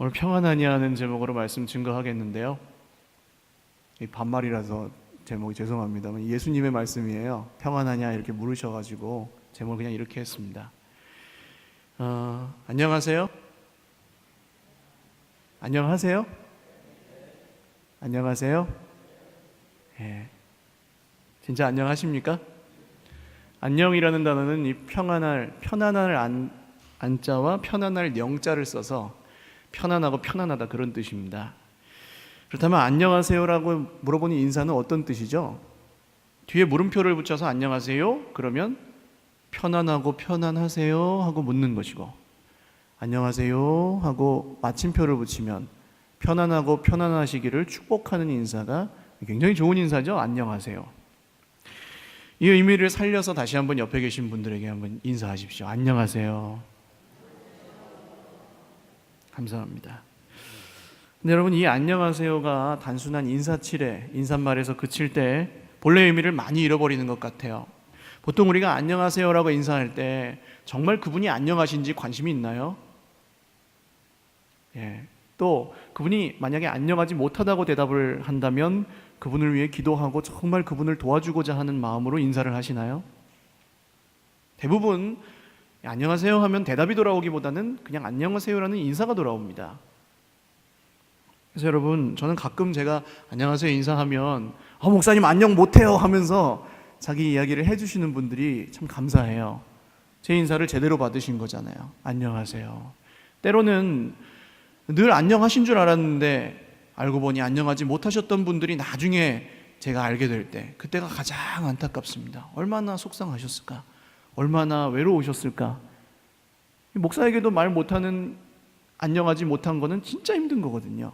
오늘 평안하냐 하는 제목으로 말씀 증거하겠는데요. 이 반말이라서 제목이 죄송합니다만 예수님의 말씀이에요. 평안하냐 이렇게 물으셔가지고 제목을 그냥 이렇게 했습니다. 안녕하세요? 안녕하세요? 안녕하세요? 예. 진짜 안녕하십니까? 안녕이라는 단어는 이 편안할 안자와 편안할 영자를 써서 편안하고 편안하다 그런 뜻입니다. 그렇다면 안녕하세요라고 물어보는 인사는 어떤 뜻이죠? 뒤에 물음표를 붙여서 안녕하세요? 그러면 편안하고 편안하세요? 하고 묻는 것이고, 안녕하세요? 하고 마침표를 붙이면 편안하고 편안하시기를 축복하는 인사가 굉장히 좋은 인사죠. 안녕하세요. 이 의미를 살려서 다시 한번 옆에 계신 분들에게 한번 인사하십시오. 안녕하세요. 감사합니다. 근데 여러분, 이 안녕하세요가 단순한 인사치레, 인사말에서 그칠 때 본래 의미를 많이 잃어버리는 것 같아요. 보통 우리가 안녕하세요라고 인사할 때 정말 그분이 안녕하신지 관심이 있나요? 예. 또 그분이 만약에 안녕하지 못하다고 대답을 한다면 그분을 위해 기도하고 정말 그분을 도와주고자 하는 마음으로 인사를 하시나요? 대부분 안녕하세요 하면 대답이 돌아오기보다는 그냥 안녕하세요라는 인사가 돌아옵니다. 그래서 여러분, 저는 가끔 제가 안녕하세요 인사하면 목사님 안녕 못해요 하면서 자기 이야기를 해주시는 분들이 참 감사해요. 제 인사를 제대로 받으신 거잖아요. 안녕하세요. 때로는 늘 안녕하신 줄 알았는데 알고 보니 안녕하지 못하셨던 분들이 나중에 제가 알게 될 때, 그때가 가장 안타깝습니다. 얼마나 속상하셨을까? 얼마나 외로우셨을까? 목사에게도 말 못하는, 안녕하지 못한 거는 진짜 힘든 거거든요.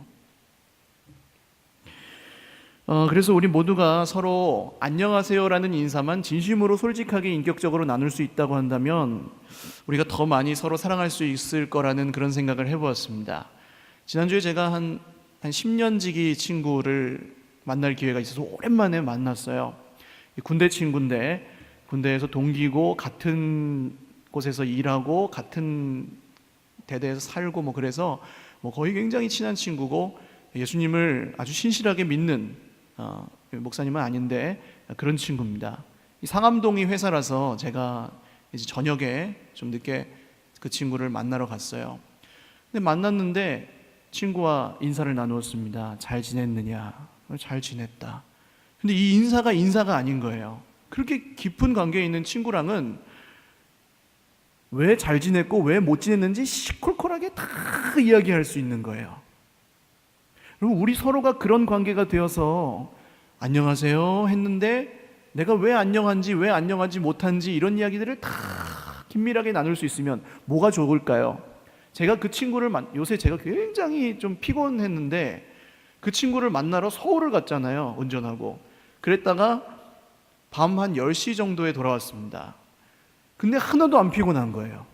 그래서 우리 모두가 서로 안녕하세요라는 인사만 진심으로 솔직하게 인격적으로 나눌 수 있다고 한다면 우리가 더 많이 서로 사랑할 수 있을 거라는 그런 생각을 해보았습니다. 지난주에 제가 한 10년 지기 친구를 만날 기회가 있어서 오랜만에 만났어요. 군대 친구인데 군대에서 동기고 같은 곳에서 일하고 같은 대대에서 살고 그래서 거의 굉장히 친한 친구고 예수님을 아주 신실하게 믿는 목사님은 아닌데 그런 친구입니다. 이 상암동이 회사라서 제가 이제 저녁에 좀 늦게 그 친구를 만나러 갔어요. 근데 만났는데 친구와 인사를 나누었습니다. 잘 지냈느냐? 잘 지냈다. 근데 이 인사가 아닌 거예요. 그렇게 깊은 관계에 있는 친구랑은 왜 잘 지냈고 왜 못 지냈는지 시콜콜하게 다 이야기할 수 있는 거예요. 그리고 우리 서로가 그런 관계가 되어서 안녕하세요 했는데 내가 왜 안녕한지 왜 안녕하지 못한지 이런 이야기들을 다 긴밀하게 나눌 수 있으면 뭐가 좋을까요? 제가 그 친구를 요새 제가 굉장히 좀 피곤했는데 그 친구를 만나러 서울을 갔잖아요. 운전하고. 그랬다가 밤 한 10시 정도에 돌아왔습니다. 근데 하나도 안 피곤한 거예요.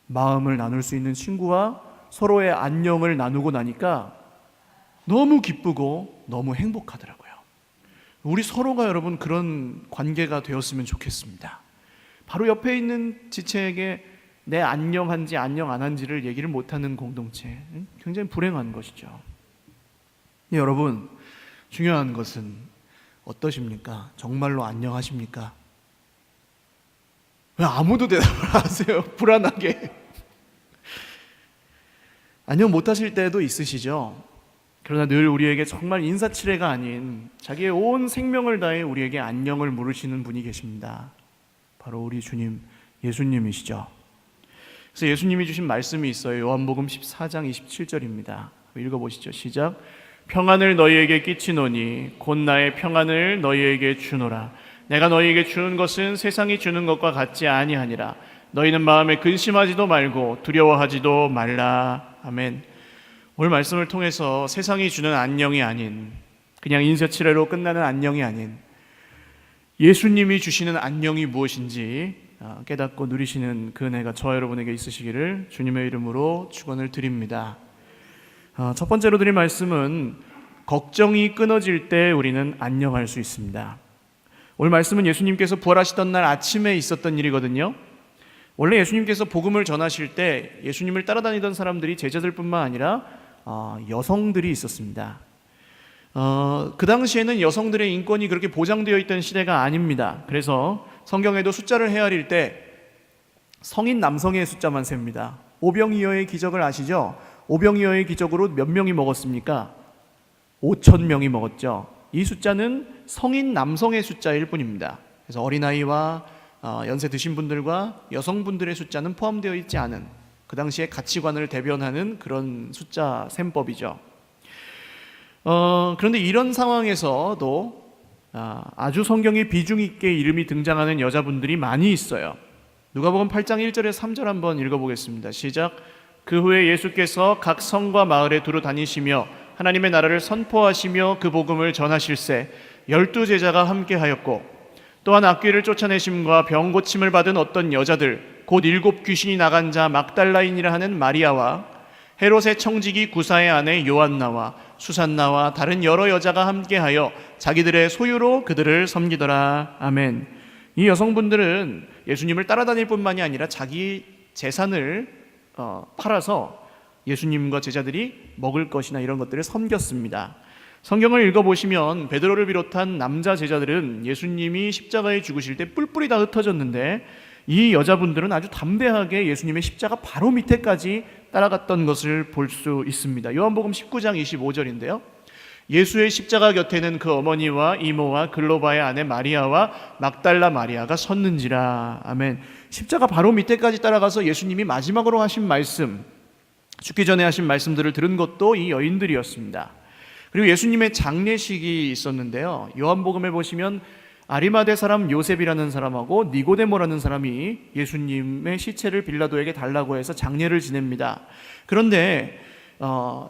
마음을 나눌 수 있는 친구와 서로의 안녕을 나누고 나니까 너무 기쁘고 너무 행복하더라고요. 우리 서로가 여러분 그런 관계가 되었으면 좋겠습니다. 바로 옆에 있는 지체에게 내 안녕한지 안녕 안 한지를 얘기를 못하는 공동체, 굉장히 불행한 것이죠. 여러분, 중요한 것은 어떠십니까? 정말로 안녕하십니까? 왜 아무도 대답을 안 하세요? 불안하게. 안녕 못하실 때도 있으시죠? 그러나 늘 우리에게 정말 인사치레가 아닌 자기의 온 생명을 다해 우리에게 안녕을 물으시는 분이 계십니다. 바로 우리 주님 예수님이시죠. 그래서 예수님이 주신 말씀이 있어요. 요한복음 14장 27절입니다. 읽어보시죠. 시작. 평안을 너희에게 끼치노니 곧 나의 평안을 너희에게 주노라. 내가 너희에게 주는 것은 세상이 주는 것과 같지 아니하니라. 너희는 마음에 근심하지도 말고 두려워하지도 말라. 아멘. 오늘 말씀을 통해서 세상이 주는 안녕이 아닌, 그냥 인사치레로 끝나는 안녕이 아닌 예수님이 주시는 안녕이 무엇인지 깨닫고 누리시는 그 은혜가 저와 여러분에게 있으시기를 주님의 이름으로 축원을 드립니다. 첫 번째로 드릴 말씀은 걱정이 끊어질 때 우리는 안녕할 수 있습니다. 오늘 말씀은 예수님께서 부활하시던 날 아침에 있었던 일이거든요. 원래 예수님께서 복음을 전하실 때 예수님을 따라다니던 사람들이 제자들뿐만 아니라 여성들이 있었습니다. 그 당시에는 여성들의 인권이 그렇게 보장되어 있던 시대가 아닙니다. 그래서 성경에도 숫자를 헤아릴 때 성인 남성의 숫자만 셉니다. 오병이어의 기적을 아시죠? 오병이어의 기적으로 몇 명이 먹었습니까? 5,000명이 먹었죠. 이 숫자는 성인 남성의 숫자일 뿐입니다. 그래서 어린아이와 연세 드신 분들과 여성분들의 숫자는 포함되어 있지 않은, 그 당시의 가치관을 대변하는 그런 숫자 셈법이죠. 그런데 이런 상황에서도 아주 성경에 비중 있게 이름이 등장하는 여자분들이 많이 있어요. 누가복음 8장 1절에 3절 한번 읽어보겠습니다. 시작. 그 후에 예수께서 각 성과 마을에 두루 다니시며 하나님의 나라를 선포하시며 그 복음을 전하실새 12제자가 함께하였고, 또한 악귀를 쫓아내심과 병 고침을 받은 어떤 여자들 곧 7 귀신이 나간 자 막달라인이라 하는 마리아와 헤롯의 청지기 구사의 아내 요한나와 수산나와 다른 여러 여자가 함께하여 자기들의 소유로 그들을 섬기더라. 아멘. 이 여성분들은 예수님을 따라다닐 뿐만이 아니라 자기 재산을 팔아서 예수님과 제자들이 먹을 것이나 이런 것들을 섬겼습니다. 성경을 읽어보시면 베드로를 비롯한 남자 제자들은 예수님이 십자가에 죽으실 때 뿔뿔이 다 흩어졌는데, 이 여자분들은 아주 담대하게 예수님의 십자가 바로 밑에까지 따라갔던 것을 볼 수 있습니다. 요한복음 19장 25절인데요. 예수의 십자가 곁에는 그 어머니와 이모와 글로바의 아내 마리아와 막달라 마리아가 섰는지라. 아멘. 십자가 바로 밑에까지 따라가서 예수님이 마지막으로 하신 말씀, 죽기 전에 하신 말씀들을 들은 것도 이 여인들이었습니다. 그리고 예수님의 장례식이 있었는데요. 요한복음에 보시면 아리마대 사람 요셉이라는 사람하고 니고데모라는 사람이 예수님의 시체를 빌라도에게 달라고 해서 장례를 지냅니다. 그런데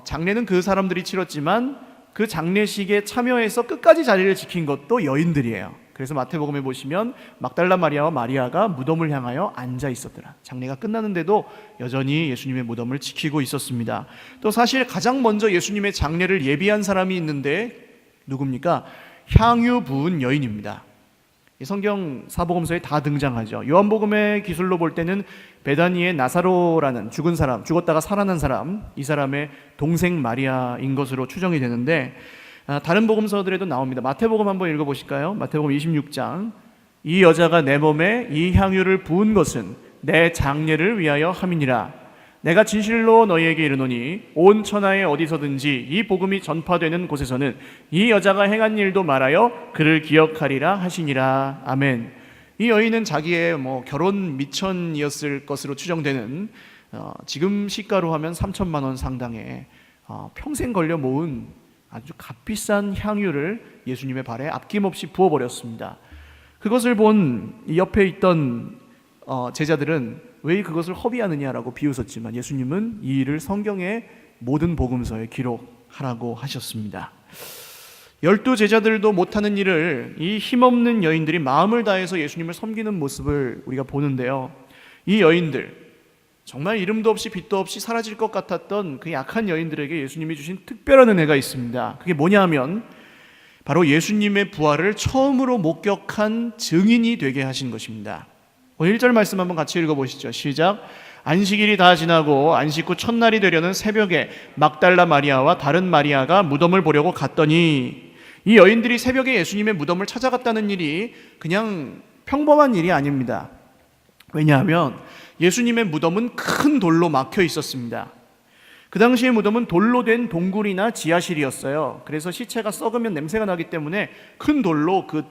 장례는 그 사람들이 치렀지만 그 장례식에 참여해서 끝까지 자리를 지킨 것도 여인들이에요. 그래서 마태복음에 보시면 막달라 마리아와 마리아가 무덤을 향하여 앉아 있었더라. 장례가 끝나는데도 여전히 예수님의 무덤을 지키고 있었습니다. 또 사실 가장 먼저 예수님의 장례를 예비한 사람이 있는데 누굽니까? 향유 부은 여인입니다. 성경 사복음서에 다 등장하죠. 요한복음의 기술로 볼 때는 베다니의 나사로라는 죽은 사람, 죽었다가 살아난 사람, 이 사람의 동생 마리아인 것으로 추정이 되는데, 다른 복음서들에도 나옵니다. 마태복음 한번 읽어보실까요? 마태복음 26장. 이 여자가 내 몸에 이 향유를 부은 것은 내 장례를 위하여 함이니라. 내가 진실로 너희에게 이르노니 온 천하에 어디서든지 이 복음이 전파되는 곳에서는 이 여자가 행한 일도 말하여 그를 기억하리라 하시니라. 아멘. 이 여인은 자기의 결혼 미천이었을 것으로 추정되는 지금 시가로 하면 3천만 원 상당의 평생 걸려 모은 아주 값비싼 향유를 예수님의 발에 아낌없이 부어버렸습니다. 그것을 본 옆에 있던 제자들은 왜 그것을 허비하느냐라고 비웃었지만 예수님은 이 일을 성경의 모든 복음서에 기록하라고 하셨습니다. 12 제자들도 못하는 일을 이 힘없는 여인들이 마음을 다해서 예수님을 섬기는 모습을 우리가 보는데요. 이 여인들, 정말 이름도 없이 빛도 없이 사라질 것 같았던 그 약한 여인들에게 예수님이 주신 특별한 은혜가 있습니다. 그게 뭐냐 하면 바로 예수님의 부활을 처음으로 목격한 증인이 되게 하신 것입니다. 오늘 1절 말씀 한번 같이 읽어보시죠. 시작. 안식일이 다 지나고 안식 후 첫날이 되려는 새벽에 막달라 마리아와 다른 마리아가 무덤을 보려고 갔더니, 이 여인들이 새벽에 예수님의 무덤을 찾아갔다는 일이 그냥 평범한 일이 아닙니다. 왜냐하면 예수님의 무덤은 큰 돌로 막혀 있었습니다. 그 당시의 무덤은 돌로 된 동굴이나 지하실이었어요. 그래서 시체가 썩으면 냄새가 나기 때문에 큰 돌로 그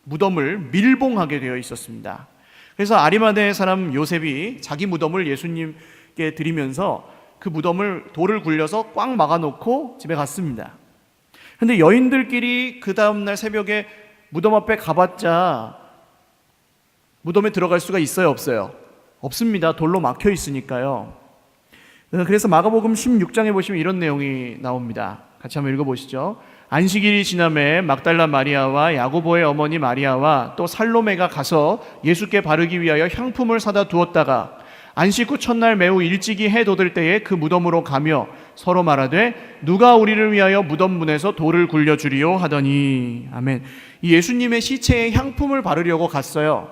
무덤을 밀봉하게 되어 있었습니다. 그래서 아리마대 사람 요셉이 자기 무덤을 예수님께 드리면서 그 무덤을 돌을 굴려서 꽉 막아놓고 집에 갔습니다. 그런데 여인들끼리 그 다음날 새벽에 무덤 앞에 가봤자 무덤에 들어갈 수가 있어요, 없어요? 없습니다. 돌로 막혀 있으니까요. 그래서 마가복음 16장에 보시면 이런 내용이 나옵니다. 같이 한번 읽어보시죠. 안식일이 지남에 막달라 마리아와 야고보의 어머니 마리아와 또 살로메가 가서 예수께 바르기 위하여 향품을 사다 두었다가 안식 후 첫날 매우 일찍이 해 돋을 때에 그 무덤으로 가며 서로 말하되 누가 우리를 위하여 무덤 문에서 돌을 굴려주리요 하더니. 아멘. 이 예수님의 시체에 향품을 바르려고 갔어요.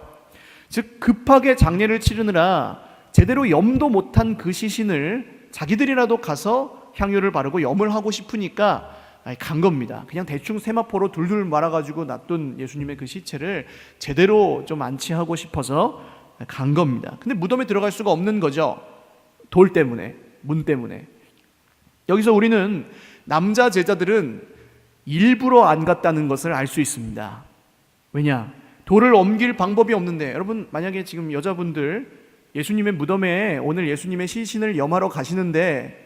즉 급하게 장례를 치르느라 제대로 염도 못한 그 시신을 자기들이라도 가서 향유를 바르고 염을 하고 싶으니까 간 겁니다. 그냥 대충 세마포로 둘둘 말아가지고 놔둔 예수님의 그 시체를 제대로 좀 안치하고 싶어서 간 겁니다. 근데 무덤에 들어갈 수가 없는 거죠. 돌 때문에, 문 때문에. 여기서 우리는 남자 제자들은 일부러 안 갔다는 것을 알 수 있습니다. 왜냐? 돌을 옮길 방법이 없는데, 여러분 만약에 지금 여자분들 예수님의 무덤에 오늘 예수님의 시신을 염하러 가시는데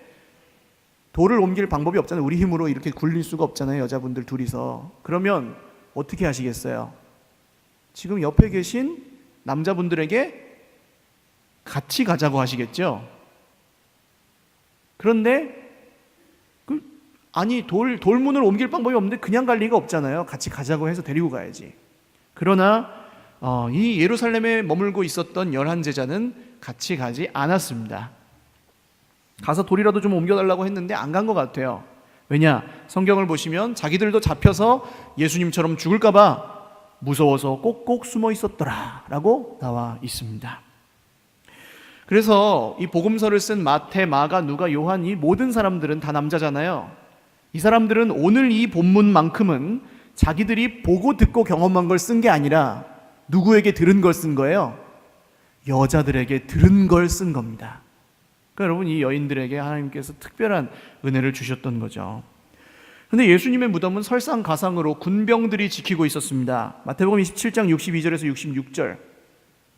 돌을 옮길 방법이 없잖아요. 우리 힘으로 이렇게 굴릴 수가 없잖아요. 여자분들 둘이서. 그러면 어떻게 하시겠어요? 지금 옆에 계신 남자분들에게 같이 가자고 하시겠죠? 그런데 아니 돌문을 옮길 방법이 없는데 그냥 갈 리가 없잖아요. 같이 가자고 해서 데리고 가야지. 그러나 이 예루살렘에 머물고 있었던 11제자는 같이 가지 않았습니다. 가서 돌이라도 좀 옮겨달라고 했는데 안 간 것 같아요. 왜냐? 성경을 보시면 자기들도 잡혀서 예수님처럼 죽을까 봐 무서워서 꼭꼭 숨어 있었더라 라고 나와 있습니다. 그래서 이 복음서를 쓴 마태, 마가, 누가, 요한 이 모든 사람들은 다 남자잖아요. 이 사람들은 오늘 이 본문만큼은 자기들이 보고 듣고 경험한 걸 쓴 게 아니라 누구에게 들은 걸 쓴 거예요? 여자들에게 들은 걸 쓴 겁니다. 그러니까 여러분 이 여인들에게 하나님께서 특별한 은혜를 주셨던 거죠. 그런데 예수님의 무덤은 설상가상으로 군병들이 지키고 있었습니다. 마태복음 27장 62절에서 66절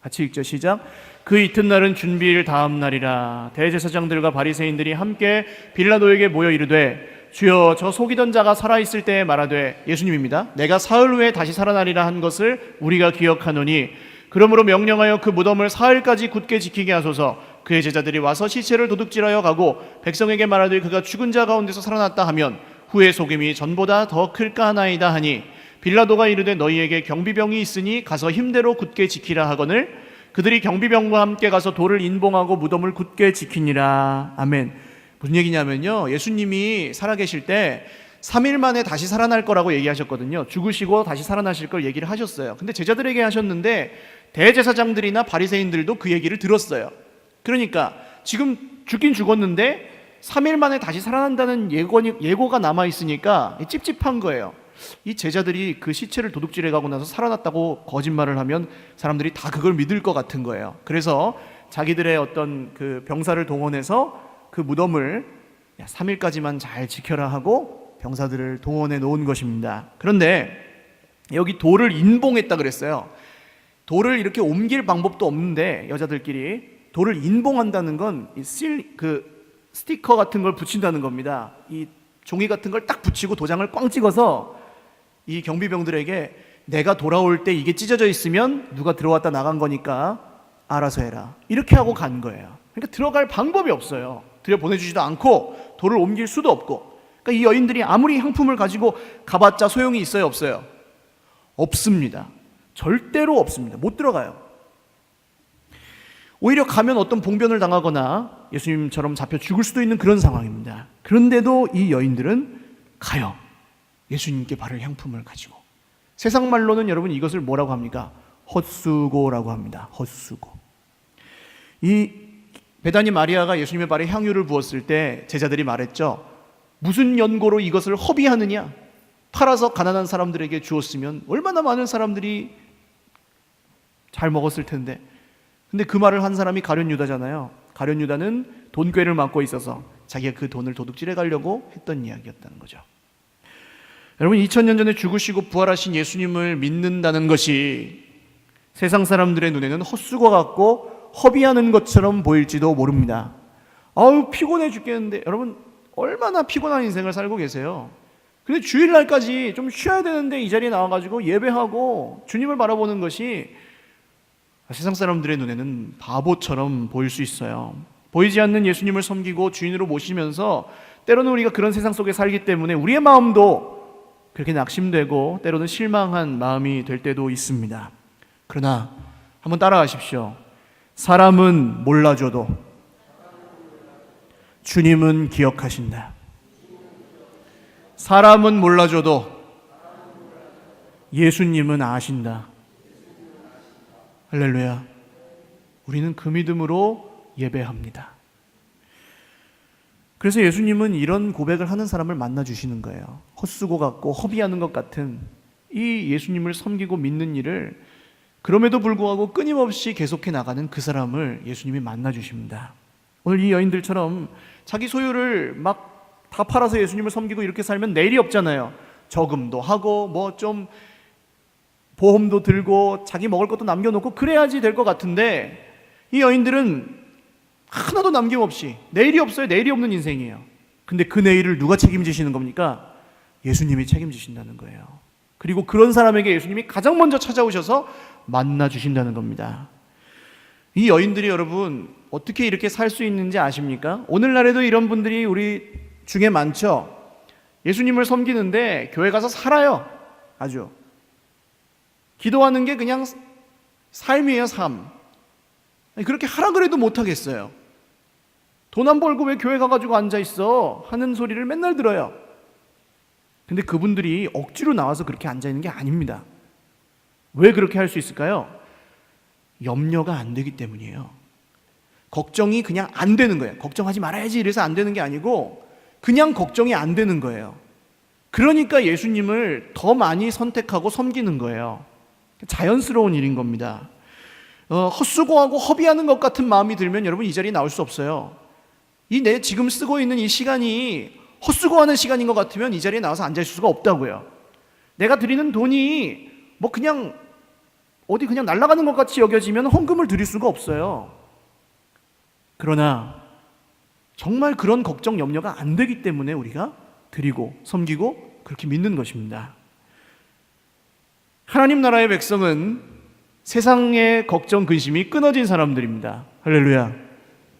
같이 읽죠. 시작. 그 이튿날은 준비일 다음 날이라. 대제사장들과 바리새인들이 함께 빌라도에게 모여 이르되 주여 저 속이던 자가 살아있을 때에 말하되, 예수님입니다, 내가 사흘 후에 다시 살아나리라 한 것을 우리가 기억하노니 그러므로 명령하여 그 무덤을 사흘까지 굳게 지키게 하소서. 그의 제자들이 와서 시체를 도둑질하여 가고 백성에게 말하되 그가 죽은 자 가운데서 살아났다 하면 후의 속임이 전보다 더 클까 하나이다 하니, 빌라도가 이르되 너희에게 경비병이 있으니 가서 힘대로 굳게 지키라 하거늘 그들이 경비병과 함께 가서 돌을 인봉하고 무덤을 굳게 지키니라. 아멘. 무슨 얘기냐면요, 예수님이 살아계실 때 3일 만에 다시 살아날 거라고 얘기하셨거든요. 죽으시고 다시 살아나실 걸 얘기를 하셨어요. 근데 제자들에게 하셨는데 대제사장들이나 바리새인들도 그 얘기를 들었어요. 그러니까 지금 죽긴 죽었는데 3일 만에 다시 살아난다는 예고가 남아있으니까 찝찝한 거예요. 이 제자들이 그 시체를 도둑질해 가고 나서 살아났다고 거짓말을 하면 사람들이 다 그걸 믿을 것 같은 거예요. 그래서 자기들의 어떤 그 병사를 동원해서 그 무덤을 3일까지만 잘 지켜라 하고 병사들을 동원해 놓은 것입니다. 그런데 여기 돌을 인봉했다 그랬어요. 돌을 이렇게 옮길 방법도 없는데 여자들끼리 돌을 인봉한다는 건 스티커 같은 걸 붙인다는 겁니다. 이 종이 같은 걸 딱 붙이고 도장을 꽝 찍어서 이 경비병들에게 내가 돌아올 때 이게 찢어져 있으면 누가 들어왔다 나간 거니까 알아서 해라, 이렇게 하고 간 거예요. 그러니까 들어갈 방법이 없어요. 들여보내주지도 않고 돌을 옮길 수도 없고. 그러니까 이 여인들이 아무리 향품을 가지고 가봤자 소용이 있어요, 없어요? 없습니다. 절대로 없습니다. 못 들어가요. 오히려 가면 어떤 봉변을 당하거나 예수님처럼 잡혀 죽을 수도 있는 그런 상황입니다. 그런데도 이 여인들은 가요. 예수님께 바를 향품을 가지고. 세상 말로는 여러분 이것을 뭐라고 합니까? 헛수고라고 합니다. 헛수고. 이 베다니 마리아가 예수님의 발에 향유를 부었을 때 제자들이 말했죠. 무슨 연고로 이것을 허비하느냐? 팔아서 가난한 사람들에게 주었으면 얼마나 많은 사람들이 잘 먹었을 텐데. 근데 그 말을 한 사람이 가룟 유다잖아요. 가룟 유다는 돈꾀를 맡고 있어서 자기가 그 돈을 도둑질해 가려고 했던 이야기였다는 거죠. 여러분 2000년 전에 죽으시고 부활하신 예수님을 믿는다는 것이 세상 사람들의 눈에는 헛수고 같고 허비하는 것처럼 보일지도 모릅니다. 아우 피곤해 죽겠는데, 여러분 얼마나 피곤한 인생을 살고 계세요. 근데 주일날까지 좀 쉬어야 되는데 이 자리에 나와가지고 예배하고 주님을 바라보는 것이 세상 사람들의 눈에는 바보처럼 보일 수 있어요. 보이지 않는 예수님을 섬기고 주인으로 모시면서 때로는 우리가 그런 세상 속에 살기 때문에 우리의 마음도 그렇게 낙심되고 때로는 실망한 마음이 될 때도 있습니다. 그러나 한번 따라하십시오. 사람은 몰라줘도 주님은 기억하신다. 사람은 몰라줘도 예수님은 아신다. 할렐루야. 우리는 그 믿음으로 예배합니다. 그래서 예수님은 이런 고백을 하는 사람을 만나 주시는 거예요. 헛수고 같고 허비하는 것 같은 이 예수님을 섬기고 믿는 일을 그럼에도 불구하고 끊임없이 계속해 나가는 그 사람을 예수님이 만나 주십니다. 오늘 이 여인들처럼 자기 소유를 막 다 팔아서 예수님을 섬기고 이렇게 살면 내일이 없잖아요. 저금도 하고 뭐 좀 보험도 들고 자기 먹을 것도 남겨놓고 그래야지 될 것 같은데 이 여인들은 하나도 남김없이 내일이 없어요. 내일이 없는 인생이에요. 근데 그 내일을 누가 책임지시는 겁니까? 예수님이 책임지신다는 거예요. 그리고 그런 사람에게 예수님이 가장 먼저 찾아오셔서 만나 주신다는 겁니다. 이 여인들이 여러분 어떻게 이렇게 살 수 있는지 아십니까? 오늘날에도 이런 분들이 우리 중에 많죠. 예수님을 섬기는데 교회 가서 살아요. 아주 기도하는 게 그냥 삶이에요. 삶. 그렇게 하라 그래도 못하겠어요. 돈 안 벌고 왜 교회 가가지고 앉아있어 하는 소리를 맨날 들어요. 근데 그분들이 억지로 나와서 그렇게 앉아있는 게 아닙니다. 왜 그렇게 할 수 있을까요? 염려가 안 되기 때문이에요. 걱정이 그냥 안 되는 거예요. 걱정하지 말아야지 이래서 안 되는 게 아니고 그냥 걱정이 안 되는 거예요. 그러니까 예수님을 더 많이 선택하고 섬기는 거예요. 자연스러운 일인 겁니다. 헛수고하고 허비하는 것 같은 마음이 들면 여러분 이 자리에 나올 수 없어요. 내 지금 쓰고 있는 이 시간이 헛수고하는 시간인 것 같으면 이 자리에 나와서 앉아있을 수가 없다고요. 내가 드리는 돈이 뭐 그냥 어디 그냥 날아가는 것 같이 여겨지면 헌금을 드릴 수가 없어요. 그러나 정말 그런 걱정 염려가 안 되기 때문에 우리가 드리고 섬기고 그렇게 믿는 것입니다. 하나님 나라의 백성은 세상의 걱정 근심이 끊어진 사람들입니다. 할렐루야.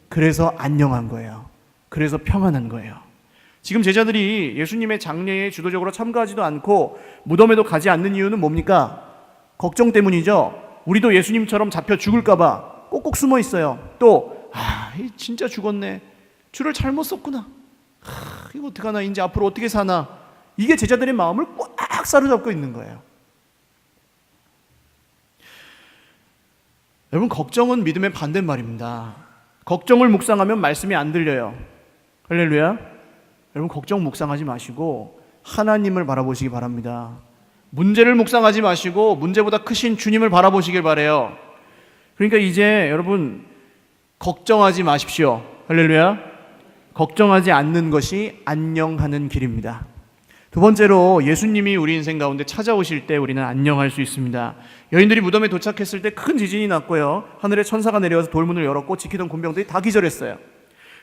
그래서 안녕한 거예요. 그래서 평안한 거예요. 지금 제자들이 예수님의 장례에 주도적으로 참가하지도 않고 무덤에도 가지 않는 이유는 뭡니까? 걱정 때문이죠. 우리도 예수님처럼 잡혀 죽을까 봐 꼭꼭 숨어 있어요. 또 진짜 죽었네. 줄을 잘못 썼구나. 이거 어떡하나. 이제 앞으로 어떻게 사나. 이게 제자들의 마음을 꽉 사로잡고 있는 거예요. 여러분 걱정은 믿음의 반대말입니다. 걱정을 묵상하면 말씀이 안 들려요. 할렐루야. 여러분 걱정 묵상하지 마시고 하나님을 바라보시기 바랍니다. 문제를 묵상하지 마시고 문제보다 크신 주님을 바라보시길 바라요. 그러니까 이제 여러분 걱정하지 마십시오. 할렐루야. 걱정하지 않는 것이 안녕하는 길입니다. 두 번째로 예수님이 우리 인생 가운데 찾아오실 때 우리는 안녕할 수 있습니다. 여인들이 무덤에 도착했을 때 큰 지진이 났고요. 하늘에 천사가 내려와서 돌문을 열었고 지키던 군병들이 다 기절했어요.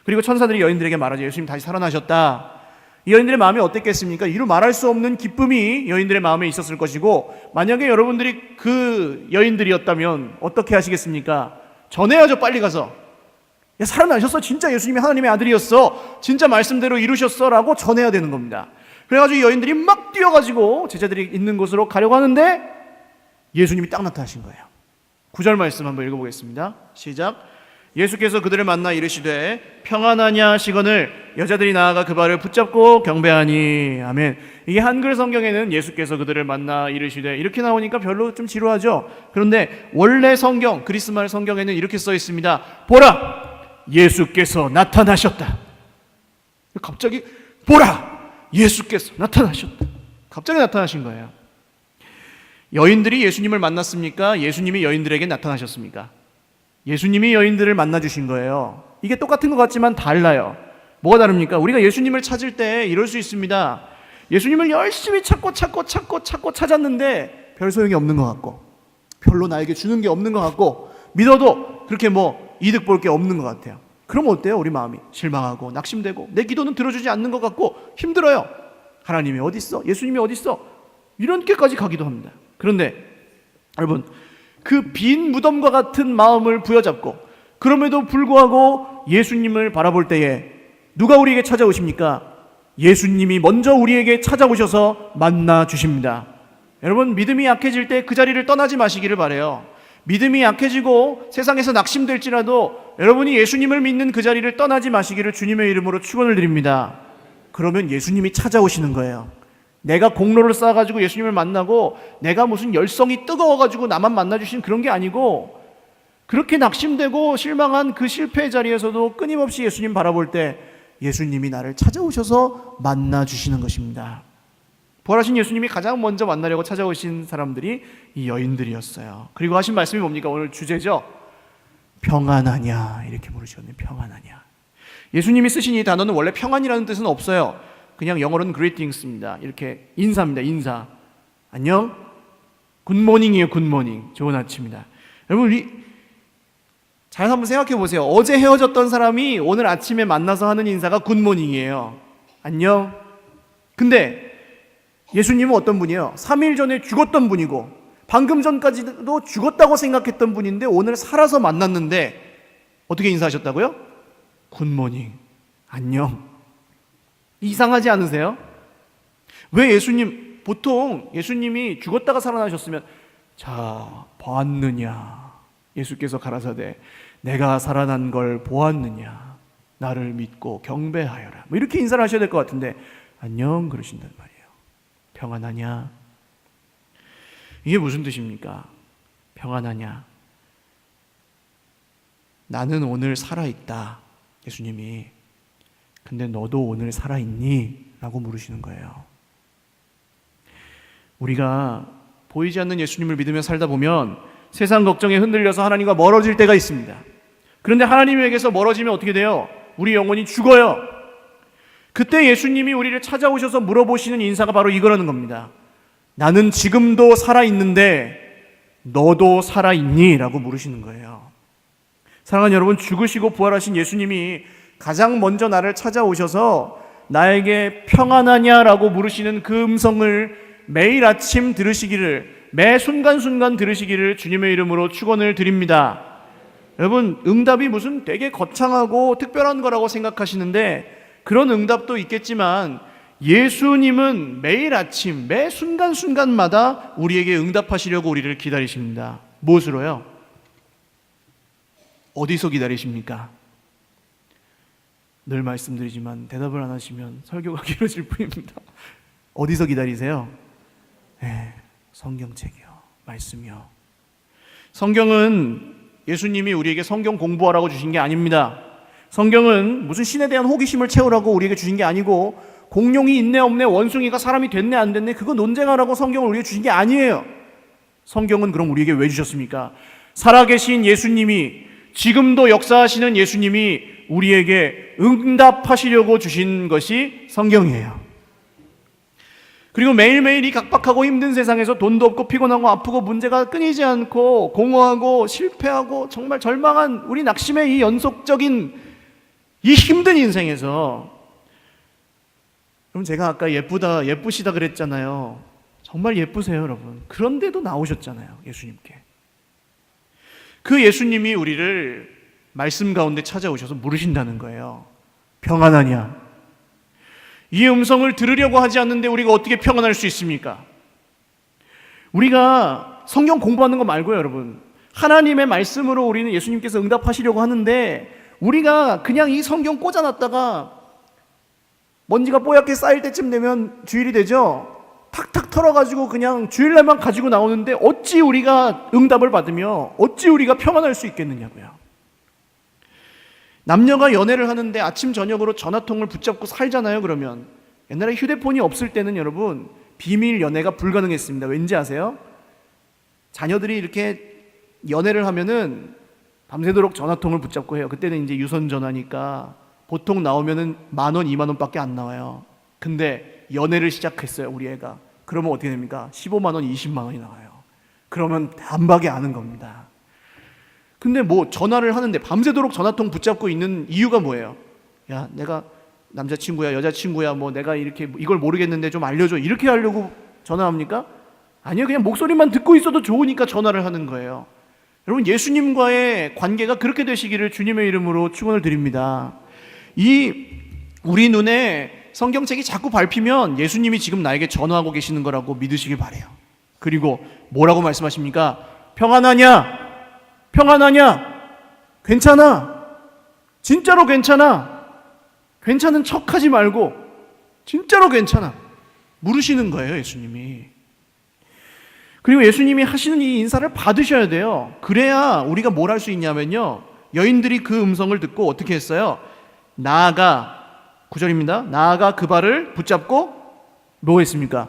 그리고 천사들이 여인들에게 말하죠. 예수님 다시 살아나셨다. 이 여인들의 마음이 어땠겠습니까? 이루 말할 수 없는 기쁨이 여인들의 마음에 있었을 것이고 만약에 여러분들이 그 여인들이었다면 어떻게 하시겠습니까? 전해야죠. 빨리 가서. 야, 살아나셨어. 진짜 예수님이 하나님의 아들이었어. 진짜 말씀대로 이루셨어. 라고 전해야 되는 겁니다. 그래가지고 여인들이 막 뛰어가지고 제자들이 있는 곳으로 가려고 하는데 예수님이 딱 나타나신 거예요. 9절 말씀 한번 읽어보겠습니다. 시작. 예수께서 그들을 만나 이르시되 평안하냐 하시거늘 여자들이 나아가 그 발을 붙잡고 경배하니. 아멘. 이게 한글 성경에는 예수께서 그들을 만나 이르시되 이렇게 나오니까 별로 좀 지루하죠. 그런데 원래 성경 그리스말 성경에는 이렇게 써 있습니다. 보라 예수께서 나타나셨다. 갑자기 보라 예수께서 나타나셨다. 갑자기 나타나신 거예요. 여인들이 예수님을 만났습니까? 예수님이 여인들에게 나타나셨습니까? 예수님이 여인들을 만나주신 거예요. 이게 똑같은 것 같지만 달라요. 뭐가 다릅니까? 우리가 예수님을 찾을 때 이럴 수 있습니다. 예수님을 열심히 찾고 찾았는데 별 소용이 없는 것 같고 별로 나에게 주는 게 없는 것 같고 믿어도 그렇게 뭐 이득 볼 게 없는 것 같아요. 그러면 어때요? 우리 마음이 실망하고 낙심되고 내 기도는 들어주지 않는 것 같고 힘들어요. 하나님이 어디 있어? 예수님이 어디 있어? 이렇게까지 가기도 합니다. 그런데 여러분 그 빈 무덤과 같은 마음을 부여잡고 그럼에도 불구하고 예수님을 바라볼 때에 누가 우리에게 찾아오십니까? 예수님이 먼저 우리에게 찾아오셔서 만나 주십니다. 여러분 믿음이 약해질 때 그 자리를 떠나지 마시기를 바라요. 믿음이 약해지고 세상에서 낙심될지라도 여러분이 예수님을 믿는 그 자리를 떠나지 마시기를 주님의 이름으로 축원을 드립니다. 그러면 예수님이 찾아오시는 거예요. 내가 공로를 쌓아가지고 예수님을 만나고 내가 무슨 열성이 뜨거워가지고 나만 만나주신 그런 게 아니고 그렇게 낙심되고 실망한 그 실패의 자리에서도 끊임없이 예수님 바라볼 때 예수님이 나를 찾아오셔서 만나주시는 것입니다. 부활하신 예수님이 가장 먼저 만나려고 찾아오신 사람들이 이 여인들이었어요. 그리고 하신 말씀이 뭡니까? 오늘 주제죠. 평안하냐 이렇게 물으시거든요. 평안하냐. 예수님이 쓰신 이 단어는 원래 평안이라는 뜻은 없어요. 그냥 영어로는 greetings입니다. 이렇게 인사입니다. 인사. 안녕. 굿모닝이에요. 굿모닝. 좋은 아침입니다. 여러분 잘 한번 생각해 보세요. 어제 헤어졌던 사람이 오늘 아침에 만나서 하는 인사가 굿모닝이에요. 안녕. 근데 예수님은 어떤 분이에요? 3일 전에 죽었던 분이고 방금 전까지도 죽었다고 생각했던 분인데 오늘 살아서 만났는데 어떻게 인사하셨다고요? 굿모닝. 안녕. 이상하지 않으세요? 왜 보통 예수님이 죽었다가 살아나셨으면 자, 보았느냐? 예수께서 가라사대 내가 살아난 걸 보았느냐? 나를 믿고 경배하여라. 뭐 이렇게 인사를 하셔야 될 것 같은데 안녕 그러신단 말이에요. 평안하냐? 이게 무슨 뜻입니까? 평안하냐? 나는 오늘 살아있다. 예수님이. 근데 너도 오늘 살아있니? 라고 물으시는 거예요. 우리가 보이지 않는 예수님을 믿으며 살다 보면 세상 걱정에 흔들려서 하나님과 멀어질 때가 있습니다. 그런데 하나님에게서 멀어지면 어떻게 돼요? 우리 영혼이 죽어요. 그때 예수님이 우리를 찾아오셔서 물어보시는 인사가 바로 이거라는 겁니다. 나는 지금도 살아있는데 너도 살아있니? 라고 물으시는 거예요. 사랑하는 여러분, 죽으시고 부활하신 예수님이 가장 먼저 나를 찾아오셔서 나에게 평안하냐라고 물으시는 그 음성을 매일 아침 들으시기를, 매 순간순간 들으시기를 주님의 이름으로 축원을 드립니다. 여러분, 응답이 무슨 되게 거창하고 특별한 거라고 생각하시는데 그런 응답도 있겠지만 예수님은 매일 아침 매 순간순간마다 우리에게 응답하시려고 우리를 기다리십니다. 무엇으로요? 어디서 기다리십니까? 늘 말씀드리지만 대답을 안 하시면 설교가 길어질 뿐입니다. 어디서 기다리세요? 네, 성경책이요. 말씀이요. 성경은 예수님이 우리에게 성경 공부하라고 주신 게 아닙니다. 성경은 무슨 신에 대한 호기심을 채우라고 우리에게 주신 게 아니고 공룡이 있네 없네, 원숭이가 사람이 됐네 안 됐네, 그거 논쟁하라고 성경을 우리에게 주신 게 아니에요. 성경은 그럼 우리에게 왜 주셨습니까? 살아계신 예수님이, 지금도 역사하시는 예수님이 우리에게 응답하시려고 주신 것이 성경이에요. 그리고 매일매일 이 각박하고 힘든 세상에서 돈도 없고 피곤하고 아프고 문제가 끊이지 않고 공허하고 실패하고 정말 절망한 우리 낙심의 이 연속적인 이 힘든 인생에서, 여러분, 제가 아까 예쁘시다 그랬잖아요. 정말 예쁘세요, 여러분. 그런데도 나오셨잖아요, 예수님께. 그 예수님이 우리를 말씀 가운데 찾아오셔서 물으신다는 거예요. 평안하냐? 이 음성을 들으려고 하지 않는데 우리가 어떻게 평안할 수 있습니까? 우리가 성경 공부하는 거 말고요, 여러분. 하나님의 말씀으로 우리는 예수님께서 응답하시려고 하는데 우리가 그냥 이 성경 꽂아놨다가 먼지가 뽀얗게 쌓일 때쯤 되면 주일이 되죠. 탁탁 털어가지고 그냥 주일날만 가지고 나오는데 어찌 우리가 응답을 받으며 어찌 우리가 평안할 수 있겠느냐고요. 남녀가 연애를 하는데 아침 저녁으로 전화통을 붙잡고 살잖아요. 그러면 옛날에 휴대폰이 없을 때는 여러분 비밀 연애가 불가능했습니다. 왠지 아세요? 자녀들이 이렇게 연애를 하면은 밤새도록 전화통을 붙잡고 해요. 그때는 이제 유선 전화니까 보통 나오면은 10,000원, 20,000원밖에 안 나와요. 근데 연애를 시작했어요, 우리 애가. 그러면 어떻게 됩니까? 150,000원, 200,000원이 나와요. 그러면 단박에 아는 겁니다. 근데 뭐 전화를 하는데 밤새도록 전화통 붙잡고 있는 이유가 뭐예요? 야, 내가 남자친구야, 여자친구야, 뭐 내가 이렇게 이걸 모르겠는데 좀 알려줘, 이렇게 하려고 전화합니까? 아니요, 그냥 목소리만 듣고 있어도 좋으니까 전화를 하는 거예요. 여러분, 예수님과의 관계가 그렇게 되시기를 주님의 이름으로 축원을 드립니다. 우리 눈에 성경책이 자꾸 밟히면 예수님이 지금 나에게 전화하고 계시는 거라고 믿으시길 바래요. 그리고 뭐라고 말씀하십니까? 평안하냐? 평안하냐? 괜찮아? 진짜로 괜찮아? 괜찮은 척하지 말고 진짜로 괜찮아? 물으시는 거예요, 예수님이. 그리고 예수님이 하시는 이 인사를 받으셔야 돼요. 그래야 우리가 뭘 할 수 있냐면요, 여인들이 그 음성을 듣고 어떻게 했어요? 나아가, 9절입니다. 나아가 그 발을 붙잡고 뭐 했습니까?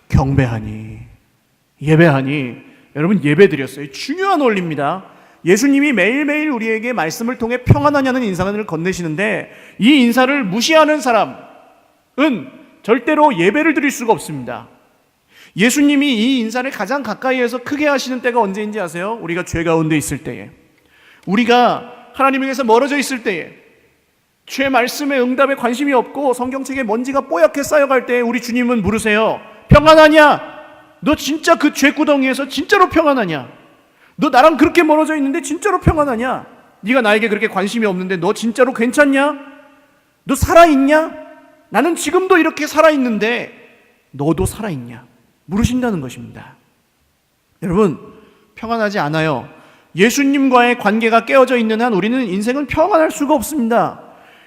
경배하니, 예배하니. 여러분, 예배 드렸어요. 중요한 원리입니다. 예수님이 매일매일 우리에게 말씀을 통해 평안하냐는 인사를 건네시는데, 이 인사를 무시하는 사람은 절대로 예배를 드릴 수가 없습니다. 예수님이 이 인사를 가장 가까이에서 크게 하시는 때가 언제인지 아세요? 우리가 죄 가운데 있을 때에, 우리가 하나님에게서 멀어져 있을 때에, 죄 말씀에 응답에 관심이 없고 성경책에 먼지가 뽀얗게 쌓여갈 때에 우리 주님은 물으세요. 평안하냐? 너 진짜 그 죄구덩이에서 진짜로 평안하냐? 너 나랑 그렇게 멀어져 있는데 진짜로 평안하냐? 네가 나에게 그렇게 관심이 없는데 너 진짜로 괜찮냐? 너 살아있냐? 나는 지금도 이렇게 살아있는데 너도 살아있냐? 물으신다는 것입니다. 여러분, 평안하지 않아요. 예수님과의 관계가 깨어져 있는 한 우리는 인생은 평안할 수가 없습니다.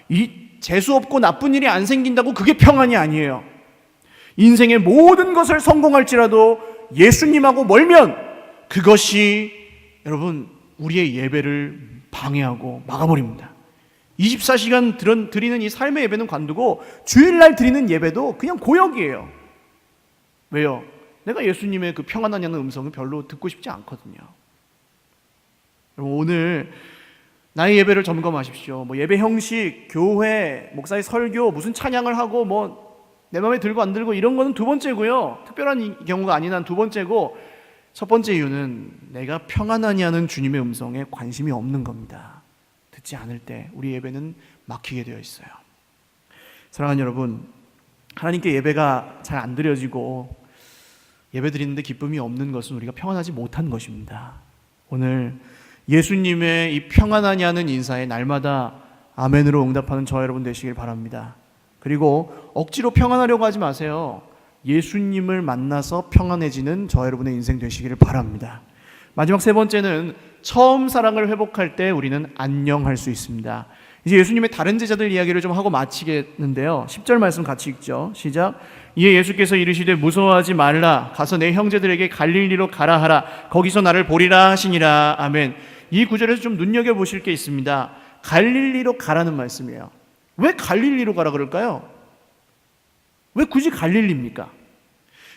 이 재수없고 나쁜 일이 안 생긴다고 그게 평안이 아니에요. 인생의 모든 것을 성공할지라도 예수님하고 멀면 그것이 여러분 우리의 예배를 방해하고 막아버립니다. 24시간 드리는 이 삶의 예배는 관두고 주일날 드리는 예배도 그냥 고역이에요. 왜요? 내가 예수님의 그 평안하냐는 음성을 별로 듣고 싶지 않거든요. 여러분, 오늘 나의 예배를 점검하십시오. 예배 형식, 교회, 목사의 설교, 무슨 찬양을 하고 내 마음에 들고 안 들고 이런 거는 두 번째고요. 특별한 경우가 아닌 한 두 번째고, 첫 번째 이유는 내가 평안하냐는 주님의 음성에 관심이 없는 겁니다. 듣지 않을 때 우리 예배는 막히게 되어 있어요. 사랑하는 여러분, 하나님께 예배가 잘 안 드려지고 예배 드리는데 기쁨이 없는 것은 우리가 평안하지 못한 것입니다. 오늘 예수님의 이 평안하냐는 인사에 날마다 아멘으로 응답하는 저와 여러분 되시길 바랍니다. 그리고 억지로 평안하려고 하지 마세요. 예수님을 만나서 평안해지는 저와 여러분의 인생 되시기를 바랍니다. 마지막 세 번째는 처음 사랑을 회복할 때 우리는 안녕할 수 있습니다. 이제 예수님의 다른 제자들 이야기를 좀 하고 마치겠는데요. 10절 말씀 같이 읽죠. 시작. 이에 예수께서 이르시되 무서워하지 말라. 가서 내 형제들에게 갈릴리로 가라 하라. 거기서 나를 보리라 하시니라. 아멘. 이 구절에서 좀 눈여겨보실 게 있습니다. 갈릴리로 가라는 말씀이에요. 왜 갈릴리로 가라 그럴까요? 왜 굳이 갈릴리입니까?